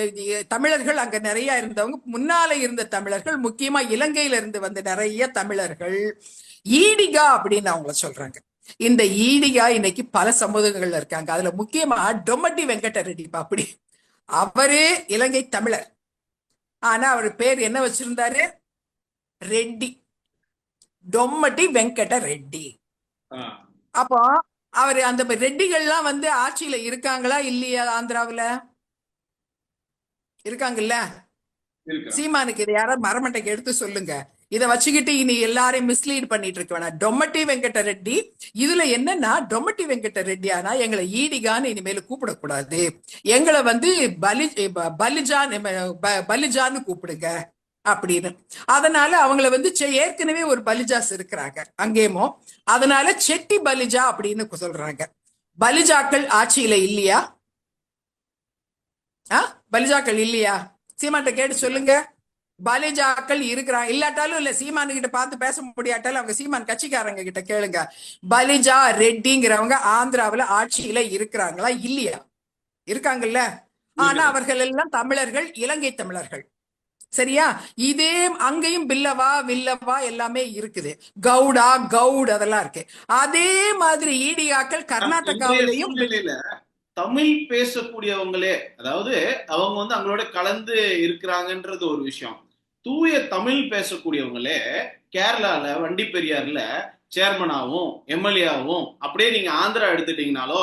தமிழர்கள் அங்க நிறைய இருந்தவங்க, முன்னால இருந்த தமிழர்கள், முக்கியமா இலங்கையில இருந்து வந்த நிறைய தமிழர்கள் ஈடிகா அப்படின்னு அவங்கள சொல்றாங்க. இந்த ஈடிகா இன்னைக்கு பல சமூகங்கள்ல இருக்காங்க. அதுல முக்கியமா டொம்மட்டி வெங்கட ரெட்டி. அப்படி அவரு இலங்கை தமிழர். ஆனா அவர் பேர் என்ன வச்சிருந்தாரு? ரெட்டி, டொம்மட்டி வெங்கட ரெட்டி. அப்போ அவரு அந்த ரெட்டிகள்லாம் வந்து ஆட்சியில இருக்காங்களா இல்லையா? ஆந்திராவுல இருக்காங்கல்ல. சீமானுக்கு இதை யாராவது மரமட்டைக்கு எடுத்து சொல்லுங்க. இதை வச்சுக்கிட்டு இனி எல்லாரையும் மிஸ்லீட் பண்ணிட்டு இருக்க வேணாம். டொம்மட்டி வெங்கட ரெட்டி. இதுல என்னன்னா டொம்மட்டி வெங்கட ரெட்டி ஆனா எங்களை ஈடிகான்னு இனிமேல் கூப்பிடக்கூடாது, எங்களை வந்து பலிஜான்னு கூப்பிடுங்க அப்படின்னு. அதனால அவங்கள வந்து ஏற்கனவே ஒரு பலிஜாஸ் இருக்கிறாங்க அங்கேயுமோ. அதனால செட்டி பலிஜா அப்படின்னு சொல்றாங்க. பலிஜாக்கள் ஆட்சியில இல்லையா? பலிஜாக்கள் இல்லையா? சீமான்ட்ட கேட்டு சொல்லுங்க. பலிஜாக்கள் இருக்கிறாங்க. இல்லாட்டாலும் இல்ல, சீமானு கிட்ட பார்த்து பேச முடியாட்டாலும் அவங்க சீமான் கட்சிக்காரங்க கிட்ட கேளுங்க. பலிஜா ரெட்டிங்கிறவங்க ஆந்திராவில ஆட்சியில இருக்கிறாங்களா இல்லையா? இருக்காங்கல்ல. ஆனா அவர்கள் எல்லாம் தமிழர்கள், இலங்கை தமிழர்கள். சரியா? இதே அங்கேயும் பில்லவா வில்லவா எல்லாமே இருக்குது, கவுடா கவுட் அதெல்லாம் இருக்கு. அதே மாதிரி ஈடியாக்கள் இன்றைய கர்நாடகாவிலையும் சூழ்நிலையில தமிழ் பேசக்கூடியவங்களே, அதாவது அவங்க அவங்களோட கலந்து இருக்கிறாங்கன்றது ஒரு விஷயம். தூய தமிழ் பேசக்கூடியவங்களே கேரளால வண்டி பெரியார்ல சேர்மனாவும் எம்எல்ஏவும், அப்படியே நீங்க ஆந்திரா எடுத்துட்டீங்கனாலோ,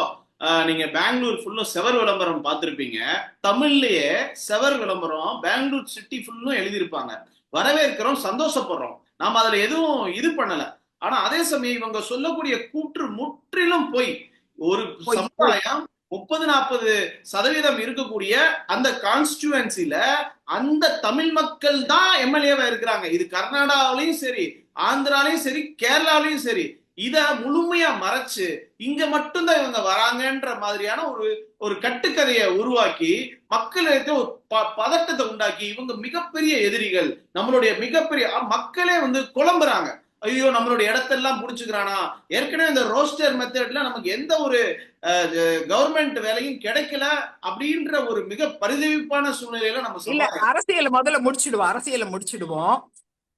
நீங்க பெங்களூர் ஃபுல்லும் செவர் விளம்பரம் பார்த்திருப்பீங்க. தமிழ்லயே செவர் விளம்பரம் பெங்களூர் சிட்டி ஃபுல்லும் எழுதியிருப்பாங்க. வரவேற்கிறோம், சந்தோஷப்படுறோம், நாம அதுல எதுவும் இது பண்ணல. ஆனா அதே சமயம் இவங்க சொல்லக்கூடிய கூற்று முற்றிலும் பொய். ஒரு போய் சமுதாயம் 30-40% இருக்கக்கூடிய அந்த கான்ஸ்டிடுவன்சில அந்த தமிழ் மக்கள் தான் எம்எல்ஏவா இருக்கிறாங்க. இது கர்நாடகாவிலையும் சரி, ஆந்திராலையும் சரி, கேரளாவிலையும் சரி. இத முழுமையா மறைச்சு இங்க மட்டும்தான் இவங்க வராங்கன்ற மாதிரியான ஒரு ஒரு கட்டுக்கதையை உருவாக்கி மக்களுக்கு ஒரு பதட்டத்தை உண்டாக்கி இவங்க மிகப்பெரிய எதிரிகள், நம்மளுடைய மிகப்பெரிய மக்களே குழம்புறாங்க. ஐயோ நம்மளுடைய இடத்தெல்லாம் புடிச்சுக்கிறானா. ஏற்கனவே இந்த ரோஸ்டர் மெத்தட்ல நமக்கு எந்த ஒரு கவர்மெண்ட் வேலையும் கிடைக்கல அப்படின்ற ஒரு மிக பரிதவிப்பான சூழ்நிலையில நம்ம இல்ல, சொல்றோம். அரசியலை முதல்ல முடிச்சிடுவோம்.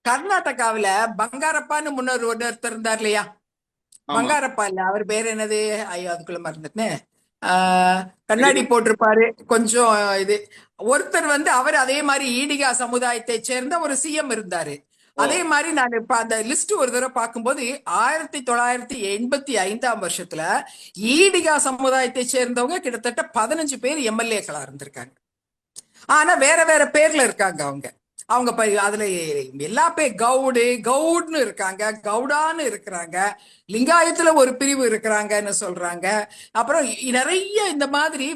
கர்நாடகாவில பங்காரப்பான்னு முன்னர் ஒருத்தர் இருந்தார் இல்லையா? பங்காரப்பா இல்ல, அவர் பேர் என்னது, ஐயோ அதுக்குள்ள மறந்துட்டேன். கண்ணாடி போட்டிருப்பாரு கொஞ்சம். இது ஒருத்தர் அவர் அதே மாதிரி ஈடிகா சமுதாயத்தை சேர்ந்த ஒரு சிஎம் இருந்தாரு. அதே மாதிரி நான் இப்ப அந்த லிஸ்ட் ஒரு தடவை பார்க்கும்போது 1985 ஈடிகா சமுதாயத்தை சேர்ந்தவங்க கிட்டத்தட்ட 15 பேர் எம்எல்ஏக்களா இருந்திருக்காங்க. ஆனா வேற வேற பேர்ல இருக்காங்க. அவங்க அதுல எல்லா பேர் கவுட்னு இருக்காங்க, கவுடான்னு இருக்கிறாங்க, லிங்காயத்துல ஒரு பிரிவு இருக்கிறாங்கன்னு சொல்றாங்க. அப்புறம் நிறைய இந்த மாதிரி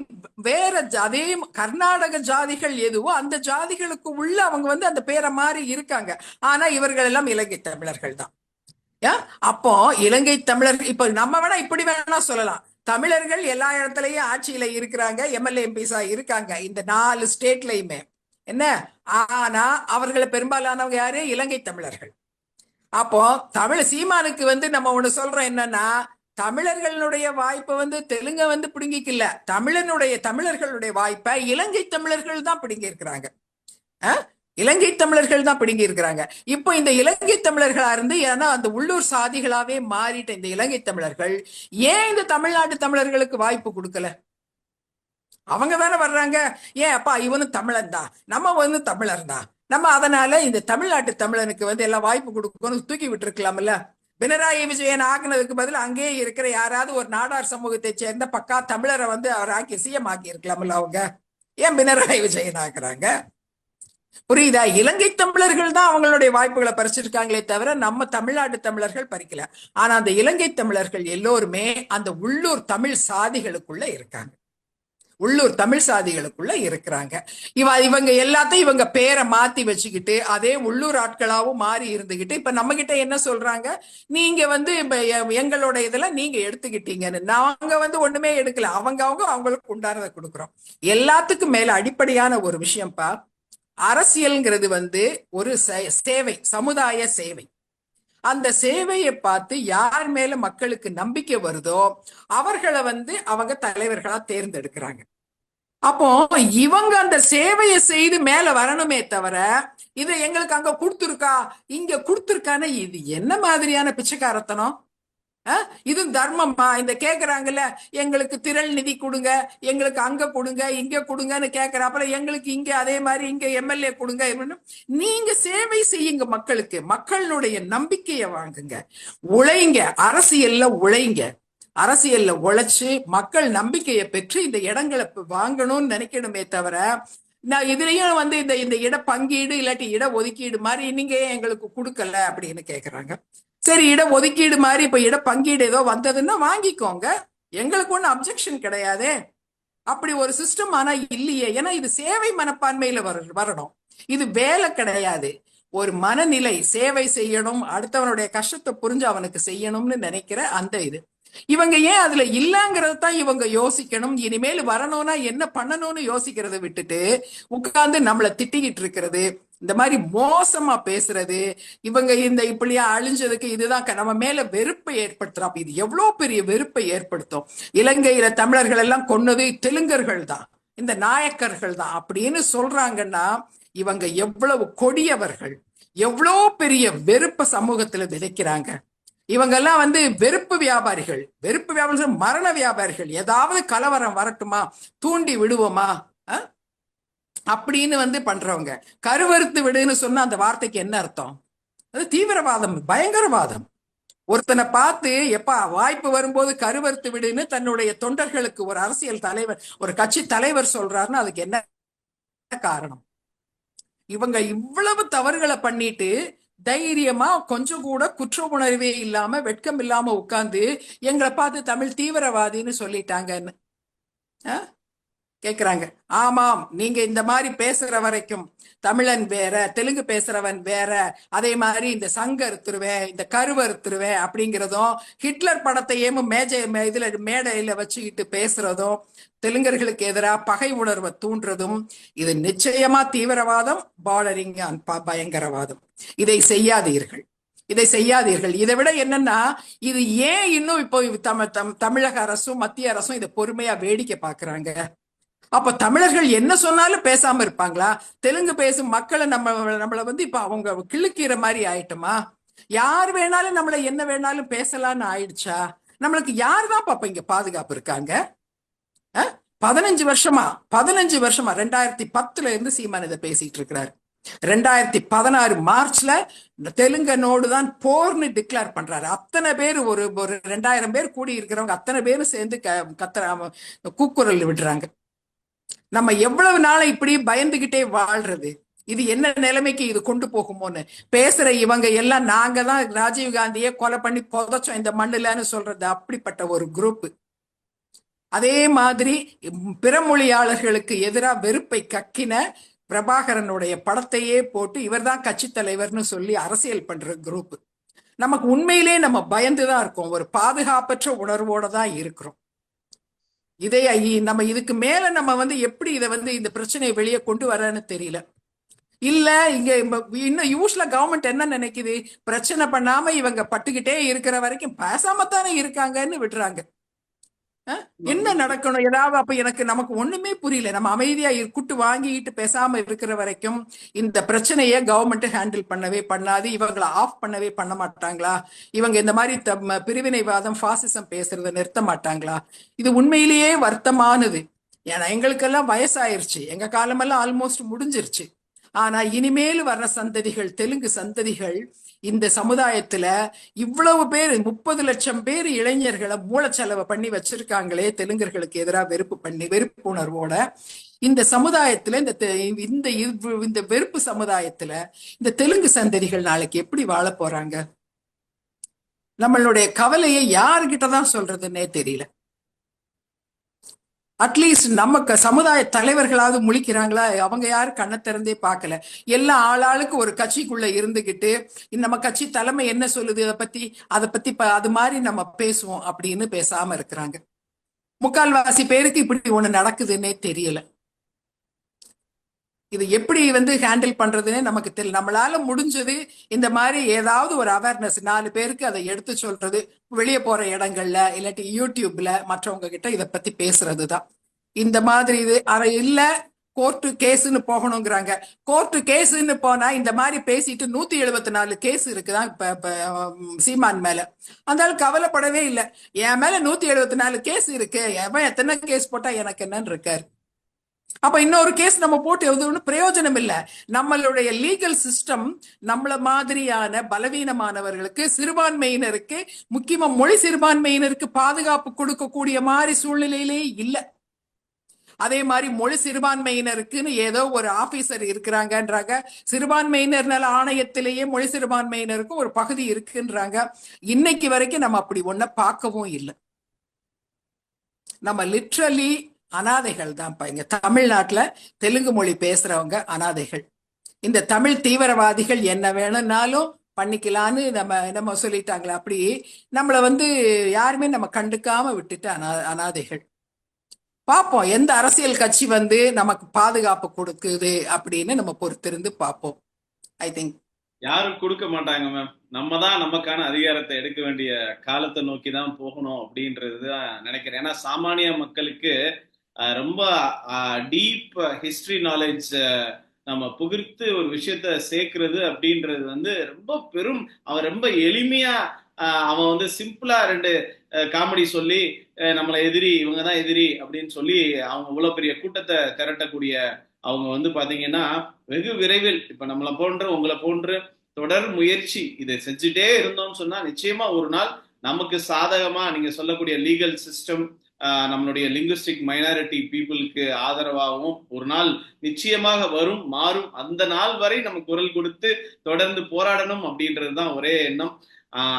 வேற அதே கர்நாடக ஜாதிகள் எதுவோ அந்த ஜாதிகளுக்கு உள்ள அவங்க அந்த பேரை மாதிரி இருக்காங்க. ஆனா இவர்கள் எல்லாம் இலங்கை தமிழர்கள் தான். அப்போ இலங்கை தமிழர்கள் இப்ப நம்ம வேணா இப்படி வேணா சொல்லலாம், தமிழர்கள் எல்லா இடத்துலயும் ஆட்சியில இருக்கிறாங்க, எம்எல்ஏ எம்பிஸா இருக்காங்க இந்த 4 ஸ்டேட்லயுமே. என்ன, ஆனா அவர்களை பெரும்பாலானவங்க யாரு, இலங்கை தமிழர்கள். அப்போ தமிழ் சீமானுக்கு நம்ம ஒண்ணு சொல்றோம் என்னன்னா, தமிழர்களுடைய வாய்ப்பை தெலுங்க பிடுங்கிக்கல, தமிழர்களுடைய வாய்ப்பை இலங்கை தமிழர்கள் தான் பிடுங்கி இருக்கிறாங்க. இலங்கை தமிழர்கள் தான் பிடுங்கி இருக்கிறாங்க. இப்போ இந்த இலங்கை தமிழர்களா இருந்து ஏன்னா அந்த உள்ளூர் சாதிகளாவே மாறிட்ட இந்த இலங்கை தமிழர்கள் ஏன் இந்த தமிழ்நாட்டு தமிழர்களுக்கு வாய்ப்பு கொடுக்கல? அவங்க தானே வர்றாங்க. ஏன் அப்பா இவனும் தமிழன் தான், நம்ம தமிழர் தான், நம்ம அதனால இந்த தமிழ்நாட்டு தமிழனுக்கு எல்லாம் வாய்ப்பு கொடுக்கணும்னு தூக்கி விட்டு இருக்கலாம்ல. பினராயி விஜயன் ஆக்குனதுக்கு பதில் அங்கேயே இருக்கிற யாராவது ஒரு நாடார் சமூகத்தை சேர்ந்த பக்கா தமிழரை அவர் ஆக்கி சிஎம் ஆக்கி இருக்கலாம்ல. அவங்க ஏன் பினராயி விஜயன் ஆக்குறாங்க? புரியுதா? இலங்கை தமிழர்கள் தான் அவங்களுடைய வாய்ப்புகளை பறிச்சிருக்காங்களே தவிர நம்ம தமிழ்நாட்டு தமிழர்கள் பறிக்கல. ஆனா அந்த இலங்கை தமிழர்கள் எல்லோருமே அந்த உள்ளூர் தமிழ் சாதிகளுக்குள்ள இருக்காங்க, உள்ளூர் தமிழ் சாதிகளுக்குள்ள இருக்கிறாங்க. இவங்க எல்லாத்தையும் இவங்க பேரை மாத்தி வச்சுக்கிட்டு அதே உள்ளூர் ஆட்களாவும் மாறி இருந்துகிட்டு இப்ப நம்ம கிட்ட என்ன சொல்றாங்க, நீங்க எங்களோட இதெல்லாம் நீங்க எடுத்துக்கிட்டீங்கன்னு. நாங்க ஒண்ணுமே எடுக்கல, அவங்களுக்கு உண்டானதை கொடுக்குறோம். எல்லாத்துக்கும் மேல அடிப்படையான ஒரு விஷயம்ப்பா, அரசியல்ங்கிறது ஒரு சேவை, சமுதாய சேவை. அந்த சேவையை பார்த்து யார் மேல மக்களுக்கு நம்பிக்கை வருதோ அவர்களை அவங்க தலைவர்களா தேர்ந்தெடுக்கிறாங்க. அப்போ இவங்க அந்த சேவையை செய்து மேல வரணுமே தவிர இதை எங்களுக்கு அங்க கொடுத்துருக்கா இங்க கொடுத்துருக்கான இது என்ன மாதிரியான பிச்சைக்காரத்தனம்? இது தர்மமா? இந்த கேக்குறாங்கல்ல, எங்களுக்கு திரள் நிதி கொடுங்க, எங்களுக்கு அங்க கொடுங்க இங்க கொடுங்கன்னு கேக்குறாப்புல, எங்களுக்கு இங்க அதே மாதிரி இங்க எம்எல்ஏ கொடுங்க. நீங்க சேவை செய்யுங்க மக்களுக்கு, மக்களுடைய நம்பிக்கையை வாங்குங்க, உழைங்க, அரசியல்ல உழைச்சு மக்கள் நம்பிக்கையை பெற்று இந்த இடங்களை வாங்கணும்னு நினைக்கணுமே தவிர நான் இதுலயும் இந்த இட பங்கீடு இல்லாட்டி இட ஒதுக்கீடு மாதிரி நீங்க எங்களுக்கு கொடுக்கல அப்படின்னு கேக்குறாங்க. சரி, இட ஒதுக்கீடு மாதிரி இப்ப இட பங்கீடு ஏதோ வந்ததுன்னா வாங்கிக்கோங்க, எங்களுக்கு ஒன்றும் அப்செக்ஷன் கிடையாது. அப்படி ஒரு சிஸ்டம் ஆனா இல்லையே. ஏன்னா இது சேவை மனப்பான்மையில வரணும், இது வேலை கிடையாது. ஒரு மனநிலை, சேவை செய்யணும், அடுத்தவனுடைய கஷ்டத்தை புரிஞ்சு அவனுக்கு செய்யணும்னு நினைக்கிற அந்த இது. இவங்க ஏன் அதுல இல்லங்கிறது தான் இவங்க யோசிக்கணும். இனிமேல் வரணும்னா என்ன பண்ணணும்னு யோசிக்கிறத விட்டுட்டு உட்கார்ந்து நம்மளை திட்டிக்கிட்டு இருக்கிறது, இந்த மாதிரி மோசமா பேசுறது, இவங்க இப்படியா அழிஞ்சதுக்கு இதுதான் நம்ம மேல வெறுப்பை ஏற்படுத்துறோம். இது எவ்வளவு பெரிய வெறுப்பை ஏற்படுத்தும். இலங்கையில தமிழர்கள் எல்லாம் கொன்னது தெலுங்கர்கள் தான், இந்த நாயக்கர்கள் தான் அப்படின்னு சொல்றாங்கன்னா இவங்க எவ்வளவு கொடியவர்கள், எவ்வளோ பெரிய வெறுப்ப சமூகத்துல விதைக்கிறாங்க. இவங்கெல்லாம் வெறுப்பு வியாபாரிகள், வெறுப்பு வியாபாரிகள், மரண வியாபாரிகள். ஏதாவது கலவரம் வரட்டுமா, தூண்டி விடுவோமா அப்படின்னு பண்றவங்க. கருவறுத்து விடுன்னு சொன்னா அந்த வார்த்தைக்கு என்ன அர்த்தம்? அது தீவிரவாதம், பயங்கரவாதம். ஒருத்தனை பார்த்து எப்பா வாய்ப்பு வரும்போது கருவறுத்து விடுன்னு தன்னுடைய தொண்டர்களுக்கு ஒரு அரசியல் தலைவர், ஒரு கட்சி தலைவர் சொல்றாருன்னு அதுக்கு என்ன காரணம்? இவங்க இவ்வளவு தவறுகளை பண்ணிட்டு தைரியமா கொஞ்சம் கூட குற்ற உணர்வே இல்லாம வெட்கம் இல்லாம உட்கார்ந்து எங்களை பார்த்து தமிழ் தீவிரவாதின்னு சொல்லிட்டாங்கன்னு கேக்குறாங்க. ஆமாம், நீங்க இந்த மாதிரி பேசுற வரைக்கும் தமிழன் வேற, தெலுங்கு பேசுறவன் வேற, அதே மாதிரி இந்த சங்க அறுத்துருவேன், இந்த கருவறுத்துருவேன் அப்படிங்கிறதும், ஹிட்லர் படத்தையும் இதுல மேடையில வச்சுக்கிட்டு பேசுறதும், தெலுங்கர்களுக்கு எதிராக பகை உணர்வை தூண்டுறதும், இது நிச்சயமா தீவிரவாதம், பார்டரிங் ஆன் பயங்கரவாதம். இதை செய்யாதீர்கள், இதை செய்யாதீர்கள். இதை விட என்னன்னா, இது ஏன் இன்னும் இப்போ தமிழக அரசும் மத்திய அரசும் இதை பொறுமையா வேடிக்கை பாக்குறாங்க? அப்ப தமிழர்கள் என்ன சொன்னாலும் பேசாம இருப்பாங்களா? தெலுங்கு பேசும் மக்களை நம்மள இப்ப அவங்க கிள்ளுக்கிற மாதிரி ஆயிட்டுமா? யார் வேணாலும் நம்மள என்ன வேணாலும் பேசலாம்னு ஆயிடுச்சா? நம்மளுக்கு யார் தான் பாப்ப இங்க பாதுகாப்பு இருக்காங்க? 15 வருஷமா 2010 இருந்து சீமான் இதை பேசிட்டு இருக்கிறாரு. 2016 மார்ச்ல தெலுங்கனோடு தான் போர்னு டிக்ளேர் பண்றாரு. அத்தனை பேர், ஒரு 2000 பேர் கூடி இருக்கிறவங்க அத்தனை பேரும் சேர்ந்து கூக்குரல் விடுறாங்க. நம்ம எவ்வளவு நாளை இப்படி பயந்துகிட்டே வாழ்றது? இது என்ன நிலைமைக்கு இது கொண்டு போகுமோன்னு பேசுற இவங்க எல்லாம் நாங்க தான் ராஜீவ் காந்தியே கொலை பண்ணி புதைச்சோம் இந்த மண்ணுலன்னு சொல்றது அப்படிப்பட்ட ஒரு குரூப். அதே மாதிரி பிற மொழியாளர்களுக்கு எதிராக வெறுப்பை கக்கின பிரபாகரனுடைய படத்தையே போட்டு இவர்தான் கட்சி தலைவர்னு சொல்லி அரசியல் பண்ற குரூப். நமக்கு உண்மையிலே நம்ம பயந்துதான் இருக்கோம், ஒரு பாதுகாப்பற்ற உணர்வோட தான் இருக்கிறோம். இதை நம்ம இதுக்கு மேல நம்ம எப்படி இதை இந்த பிரச்சனையை வெளியே கொண்டு வரன்னு தெரியல. இல்ல இங்க இன்னும் யூஸ்ல கவர்மெண்ட் என்ன நினைக்குது, பிரச்சனை பண்ணாம இவங்க பட்டுக்கிட்டே இருக்கிற வரைக்கும் பேசாமத்தானே இருக்காங்கன்னு விடுறாங்க. என்ன நடக்கணும் ஏதாவது? அப்ப நமக்கு ஒண்ணுமே புரியல. நம்ம அமைதியா குட்டு வாங்கிட்டு பேசாம இருக்கிற வரைக்கும் இந்த பிரச்சனையை கவர்மெண்ட் ஹேண்டில் பண்ணவே பண்ணாது. இவங்களை ஆஃப் பண்ணவே பண்ண மாட்டாங்களா? இவங்க இந்த மாதிரி பிரிவினைவாதம், பாசிசம் பேசுறத நிறுத்த மாட்டாங்களா? இது உண்மையிலேயே வருத்தமானது. ஏன்னா எங்களுக்கெல்லாம் வயசாயிருச்சு, எங்க காலமெல்லாம் ஆல்மோஸ்ட் முடிஞ்சிருச்சு. ஆனா இனிமேல் வர்ற சந்ததிகள், தெலுங்கு சந்ததிகள் இந்த சமுதாயத்துல இவ்வளவு பேர், 30 லட்சம் பேர் இளைஞர்களை மூலச்செலவை பண்ணி வச்சிருக்காங்களே தெலுங்கர்களுக்கு எதிராக வெறுப்பு உணர்வோட, இந்த சமுதாயத்துல இந்த வெறுப்பு சமுதாயத்துல இந்த தெலுங்கு சந்ததிகள் நாளைக்கு எப்படி வாழ போறாங்க? நம்மளுடைய கவலையை யாருகிட்டதான் சொல்றதுன்னே தெரியல. அட்லீஸ்ட் நம்ம சமுதாய தலைவர்களாவது முழிக்கிறாங்களா? அவங்க யாரும் கண்ணை திறந்தே பார்க்கல. எல்லா ஆளாளுக்கு ஒரு கட்சிக்குள்ள இருந்துகிட்டு நம்ம கட்சி தலைமை என்ன சொல்லுது அதை பத்தி அது மாதிரி நம்ம பேசுவோம் அப்படின்னு பேசாம இருக்கிறாங்க. முக்கால்வாசி பேருக்கு இப்படி ஒண்ணு நடக்குதுன்னே தெரியல. இது எப்படி ஹேண்டில் பண்றதுன்னு நமக்கு தெரியல. நம்மளால முடிஞ்சது இந்த மாதிரி ஏதாவது ஒரு அவேர்னஸ் 4 பேருக்கு அதை எடுத்து சொல்றது, வெளியே போற இடங்கள்ல இல்லாட்டி யூடியூப்ல மற்றவங்க கிட்ட இதை பத்தி பேசுறதுதான். இந்த மாதிரி இது இல்ல கோர்ட்டு கேஸ்ன்னு போகணுங்கிறாங்க. கோர்ட்டு கேஸ்ன்னு போனா இந்த மாதிரி பேசிட்டு 174 கேஸ் இருக்குதான் இப்ப சீமான் மேல. அந்த கவலைப்படவே இல்லை. என் மேல 174 கேஸ் இருக்கு, எவன் எத்தனை கேஸ் போட்டா எனக்கு என்னன்னு இருக்காரு. அப்ப இன்னொரு கேஸ் நம்ம போட்டு ஒன்றும் பிரயோஜனம் இல்லை. நம்மளுடைய லீகல் சிஸ்டம் நம்மள மாதிரியான பலவீனமானவர்களுக்கு, சிறுபான்மையினருக்கு, முக்கியமா மொழி சிறுபான்மையினருக்கு பாதுகாப்பு கொடுக்கக்கூடிய மாதிரி சூழ்நிலையிலே இல்லை. அதே மாதிரி மொழி சிறுபான்மையினருக்குன்னு ஏதோ ஒரு ஆபீசர் இருக்கிறாங்கன்றாங்க. சிறுபான்மையினர் நல ஆணையத்திலேயே மொழி சிறுபான்மையினருக்கு ஒரு பகுதி இருக்குன்றாங்க. இன்னைக்கு வரைக்கும் நம்ம அப்படி ஒன்ன பார்க்கவும் இல்லை. நம்ம லிட்ரலி அனாதைகள் தான். இங்க தமிழ்நாட்டுல தெலுங்கு மொழி பேசுறவங்க அனாதைகள். இந்த தமிழ் தீவிரவாதிகள் என்ன வேணும்னாலும் பண்ணிக்கலான்னு நம்ம சொல்லிட்டாங்களே, அப்படி நம்மள யாருமே நம்ம கண்டுக்காம விட்டுட்டு அனாதைகள். பார்ப்போம் எந்த அரசியல் கட்சி நமக்கு பாதுகாப்பு கொடுக்குது அப்படின்னு நம்ம பொறுத்திருந்து பார்ப்போம். ஐ திங்க் யாரும் கொடுக்க மாட்டாங்க மேம். நம்ம தான் நமக்கான அதிகாரத்தை எடுக்க வேண்டிய காலத்தை நோக்கி தான் போகணும் அப்படின்றதுதான் நினைக்கிறேன். ஏன்னா சாமானிய மக்களுக்கு ரொம்ப டீப் ஹிஸ்டரி நாலேஜ் நம்ம புகுத்து ஒரு விஷயத்த சேர்க்கிறது அப்படின்றது வந்து ரொம்ப பெரும். அவன் ரொம்ப எளிமையா அவன் வந்து சிம்பிளா 2 காமெடி சொல்லி நம்மளை எதிரி, இவங்கதான் எதிரி அப்படின்னு சொல்லி அவங்க இவ்வளவு பெரிய கூட்டத்தை திரட்டக்கூடிய அவங்க வந்து பாத்தீங்கன்னா வெகு விரைவில் இப்ப நம்மளை போன்ற உங்களை போன்று தொடர் முயற்சி இதை செஞ்சுட்டே இருந்தோம்னு சொன்னா நிச்சயமா ஒரு நாள் நமக்கு சாதகமா நீங்க சொல்லக்கூடிய லீகல் சிஸ்டம் நம்மளுடைய லிங்குஸ்டிக் மைனாரிட்டி பீப்புளுக்கு ஆதரவாகவும் ஒரு நாள் நிச்சயமாக வரும், மாறும். அந்த நாள் வரை நம்ம குரல் கொடுத்து தொடர்ந்து போராடணும் அப்படின்றதுதான் ஒரே எண்ணம்.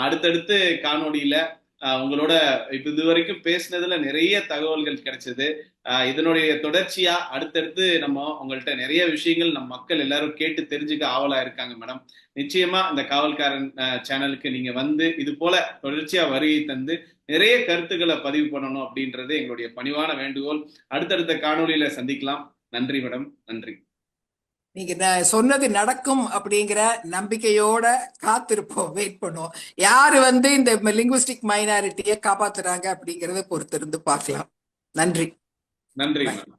அடுத்தடுத்து காணொலியில உங்களோட இப்ப இதுவரைக்கும் பேசினதுல நிறைய தகவல்கள் கிடைச்சது. இதனுடைய தொடர்ச்சியா அடுத்தடுத்து நம்ம உங்கள்கிட்ட நிறைய விஷயங்கள் நம்ம மக்கள் எல்லாரும் கேட்டு தெரிஞ்சுக்க ஆவலா இருக்காங்க மேடம். நிச்சயமா இந்த காவல்காரன் சேனலுக்கு நீங்க வந்து இது போல தொடர்ச்சியா வருகை தந்து நிறைய கருத்துக்களை பதிவு பண்ணணும் அப்படின்றது எங்களுடைய பணிவான வேண்டுகோள். அடுத்தடுத்த காணொலியில சந்திக்கலாம். நன்றி மேடம், நன்றி. நீங்க சொன்னது நடக்கும் அப்படிங்கிற நம்பிக்கையோட காத்திருப்போம், வெயிட் பண்ணுவோம். யாரு வந்து இந்த லிங்குவிஸ்டிக் மைனாரிட்டியை காப்பாத்துறாங்க அப்படிங்கறத பொறுத்திருந்து பார்க்கலாம். நன்றி. நன்றி மேடம்.